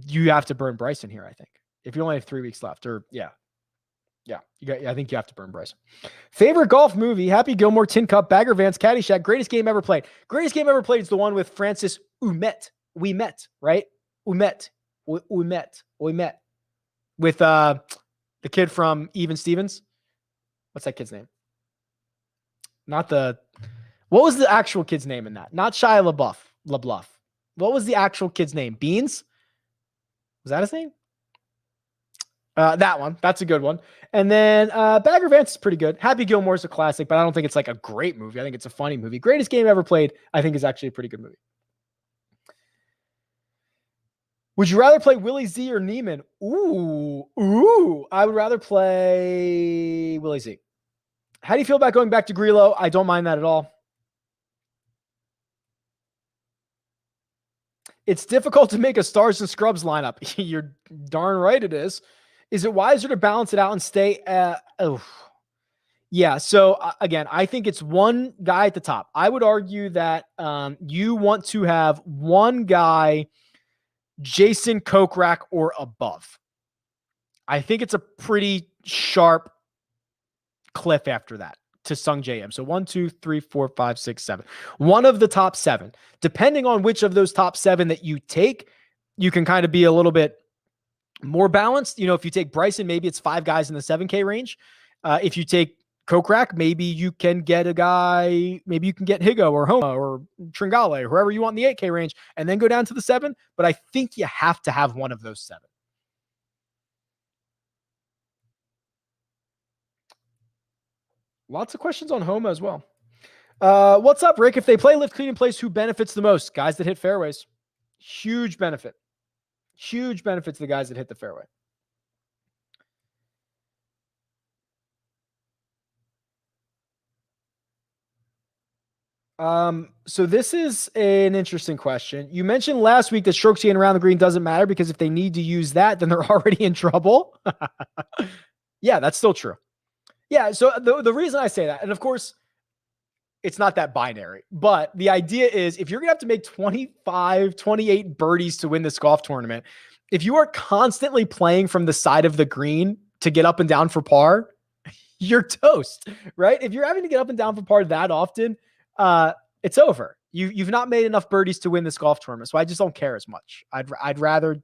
A: you have to burn Bryson here, I think. If you only have 3 weeks left, or yeah. I think you have to burn Bryson. Favorite golf movie: Happy Gilmore, Tin Cup, Bagger Vance, Caddyshack. Greatest game ever played. Greatest game ever played is the one with Francis Ouimet. We met, right? Ouimet. With the kid from Even Stevens. What's that kid's name? What was the actual kid's name in that? Not Shia LaBeouf. What was the actual kid's name? Beans? Was that his name? That one. That's a good one. And then Bagger Vance is pretty good. Happy Gilmore's a classic, but I don't think it's like a great movie. I think it's a funny movie. Greatest Game Ever Played, I think, is actually a pretty good movie. Would you rather play Willie Z or Neiman? Ooh. I would rather play Willie Z. How do you feel about going back to Grillo? I don't mind that at all. It's difficult to make a stars and scrubs lineup. You're darn right it is. Is it wiser to balance it out and stay? Yeah. So again, I think it's one guy at the top. I would argue that you want to have one guy, Jason Kokrak or above. I think it's a pretty sharp cliff after that to Sung J.M. So 1, 2, 3, 4, 5, 6, 7. One of the top 7. Depending on which of those top 7 that you take, you can kind of be a little bit more balanced. You know, if you take Bryson, maybe it's 5 guys in the 7K range. If you take Kokrak, maybe you can get a guy, maybe you can get Higgo or Homa or Tringale, or whoever you want in the 8K range, and then go down to the 7. But I think you have to have one of those 7. Lots of questions on Homa as well. What's up, Rick? If they play lift, clean, and place, who benefits the most? Guys that hit fairways. Huge benefit. Huge benefit to the guys that hit the fairway. So this is an interesting question. You mentioned last week that strokes gained around the green doesn't matter because if they need to use that, then they're already in trouble. Yeah, that's still true. Yeah, so the reason I say that, and of course, it's not that binary, but the idea is if you're going to have to make 25, 28 birdies to win this golf tournament, if you are constantly playing from the side of the green to get up and down for par, you're toast, right? If you're having to get up and down for par that often, it's over. You've not made enough birdies to win this golf tournament, so I just don't care as much. I'd rather,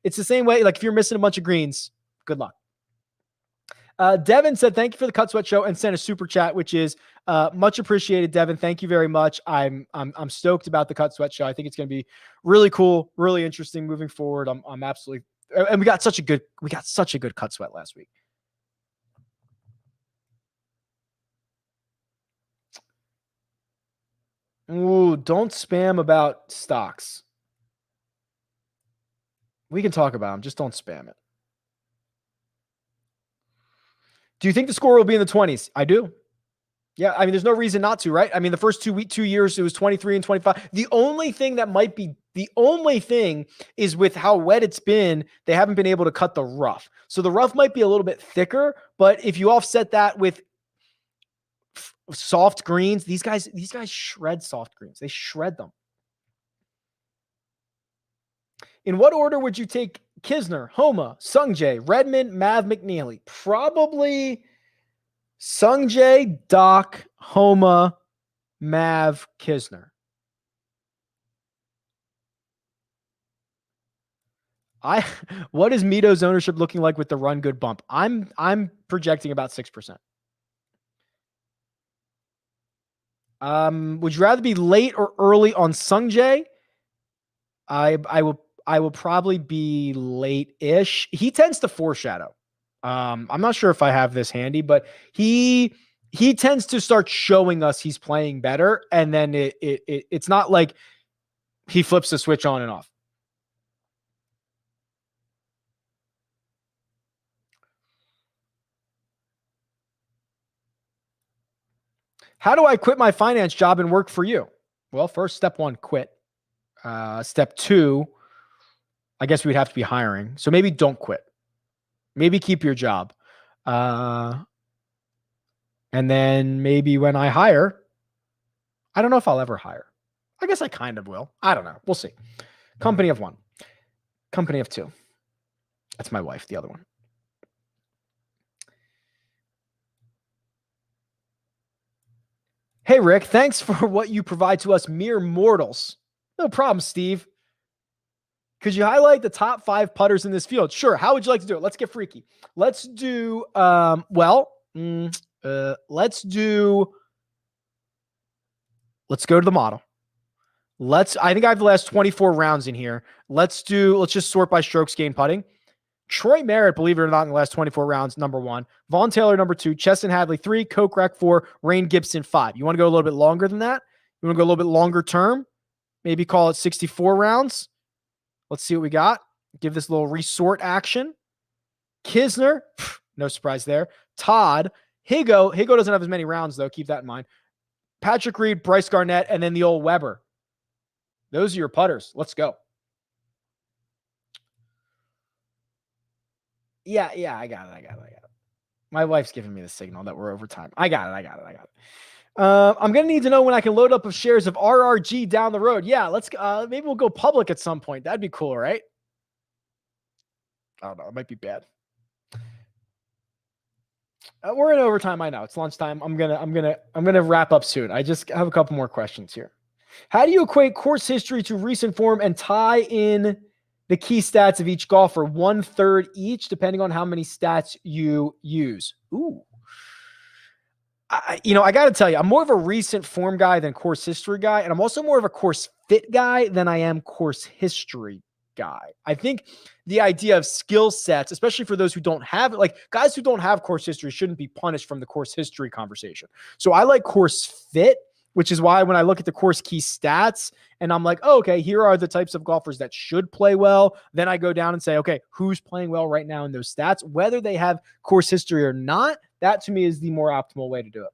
A: it's the same way, like if you're missing a bunch of greens, good luck. Devin said, thank you for the Cut Sweat Show and sent a super chat, which is much appreciated, Devin. Thank you very much. I'm stoked about the Cut Sweat Show. I think it's going to be really cool, really interesting moving forward. I'm absolutely, and we got such a good Cut Sweat last week. Ooh, don't spam about stocks. We can talk about them. Just don't spam it. Do you think the score will be in the 20s? I do. Yeah, I mean, there's no reason not to, right? I mean, the first 2 years, it was 23 and 25. The only thing is with how wet it's been, they haven't been able to cut the rough. So the rough might be a little bit thicker, but if you offset that with soft greens, these guys shred soft greens. They shred them. In what order would you take Kisner, Homa, Sungjae, Redmond, Mav, McNeely? Probably Sungjae, Doc, Homa, Mav, Kisner. What is Mito's ownership looking like with the run good bump? I'm projecting about 6%. Would you rather be late or early on Sungjae? I will probably be late-ish. He tends to foreshadow. I'm not sure if I have this handy, but he tends to start showing us he's playing better, and then it's not like he flips the switch on and off. How do I quit my finance job and work for you? Well, first, step 1, quit. Step 2, I guess we'd have to be hiring. So maybe don't quit. Maybe keep your job. And then maybe when I hire, I don't know if I'll ever hire. I guess I kind of will. I don't know. We'll see. Company of 1. Company of 2. That's my wife, the other one. Hey, Rick, thanks for what you provide to us mere mortals. No problem, Steve. Could you highlight the top 5 putters in this field? Sure. How would you like to do it? Let's get freaky. Let's do, let's go to the model. I think I have the last 24 rounds in here. Let's just sort by strokes gained putting. Troy Merritt, believe it or not, in the last 24 rounds, number 1. Vaughn Taylor, number 2. Cheston Hadley, 3. Kokrak, 4. Rain Gibson, 5. You want to go a little bit longer than that? You want to go a little bit longer term? Maybe call it 64 rounds. Let's see what we got. Give this a little resort action. Kisner, no surprise there. Todd, Higgo. Higgo doesn't have as many rounds, though. Keep that in mind. Patrick Reed, Bryce Garnett, and then the old Weber. Those are your putters. Let's go. Yeah, I got it. My wife's giving me the signal that we're over time. I got it. I'm going to need to know when I can load up of shares of RRG down the road. Yeah, let's maybe we'll go public at some point. That'd be cool, right? I don't know. It might be bad. We're in overtime. I know it's lunchtime. I'm gonna wrap up soon. I just have a couple more questions here. How do you equate course history to recent form and tie in the key stats of each golfer 1/3 each, depending on how many stats you use? Ooh. I got to tell you, I'm more of a recent form guy than course history guy. And I'm also more of a course fit guy than I am course history guy. I think the idea of skill sets, especially for those who don't have it, like guys who don't have course history shouldn't be punished from the course history conversation. So I like course fit, which is why when I look at the course key stats and I'm like, oh, okay, here are the types of golfers that should play well. Then I go down and say, okay, who's playing well right now in those stats, whether they have course history or not. That to me is the more optimal way to do it.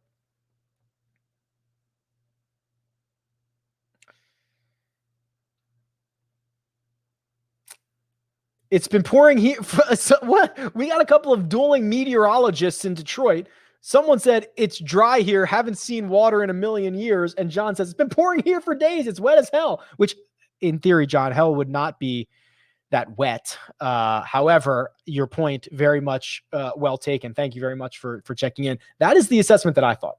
A: It's been pouring here. What? We got a couple of dueling meteorologists in Detroit. Someone said it's dry here. Haven't seen water in a million years. And John says it's been pouring here for days. It's wet as hell, which in theory, John, hell would not be that wet. However, your point very much well taken. Thank you very much for checking in. That is the assessment that I thought.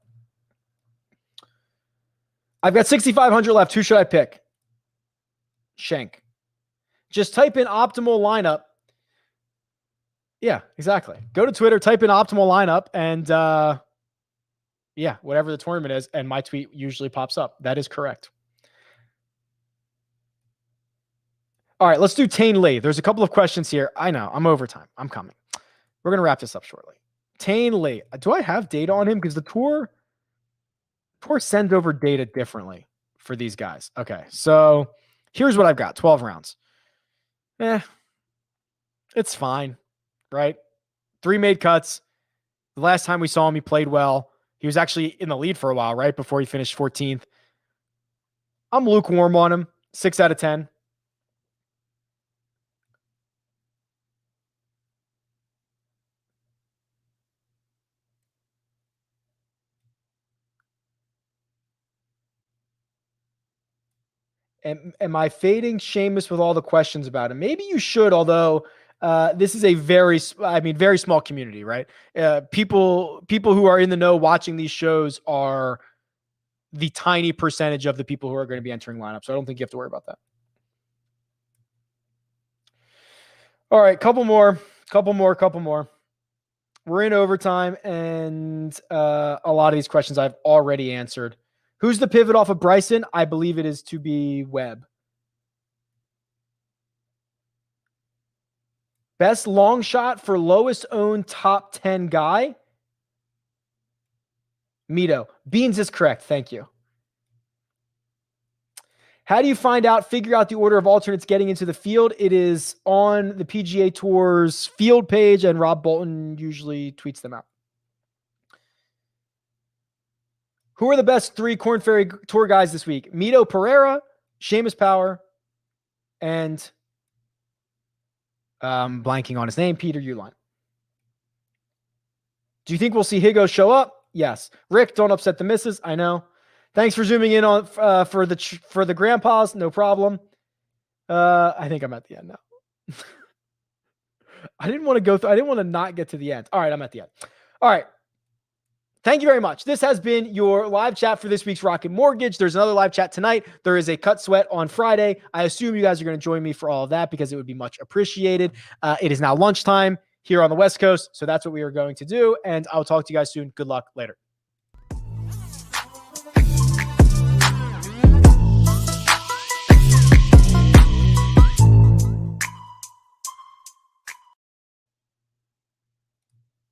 A: I've got 6,500 left. Who should I pick? Schenk. Just type in optimal lineup. Yeah, exactly. Go to Twitter, type in optimal lineup, and whatever the tournament is, and my tweet usually pops up. That is correct. All right, let's do Tane Lee. There's a couple of questions here. I know, I'm overtime. I'm coming. We're going to wrap this up shortly. Tane Lee. Do I have data on him? Because the tour sends over data differently for these guys. Okay, so here's what I've got. 12 rounds. It's fine, right? 3 made cuts. The last time we saw him, he played well. He was actually in the lead for a while, right? Before he finished 14th. I'm lukewarm on him. 6 out of 10. Am I fading Seamus with all the questions about him? Maybe you should, although this is a very small community, right? People who are in the know watching these shows are the tiny percentage of the people who are going to be entering lineups. So I don't think you have to worry about that. All right, couple more. We're in overtime, and a lot of these questions I've already answered. Who's the pivot off of Bryson? I believe it is to be Webb. Best long shot for lowest owned top 10 guy? Mito. Beans is correct. Thank you. How do you figure out the order of alternates getting into the field? It is on the PGA Tour's field page, and Rob Bolton usually tweets them out. Who are the best 3 Korn Ferry Tour guys this week? Mito Pereira, Seamus Power, and blanking on his name, Peter Uline. Do you think we'll see Higgo show up? Yes. Rick, don't upset the missus. I know. Thanks for zooming in on for the grandpas. No problem. I think I'm at the end now. I didn't want to go through. I didn't want to not get to the end. All right, I'm at the end. All right. Thank you very much. This has been your live chat for this week's Rocket Mortgage. There's another live chat tonight. There is a cut sweat on Friday. I assume you guys are going to join me for all of that because it would be much appreciated. It is now lunchtime here on the West Coast, so that's what we are going to do, and I'll talk to you guys soon. Good luck later.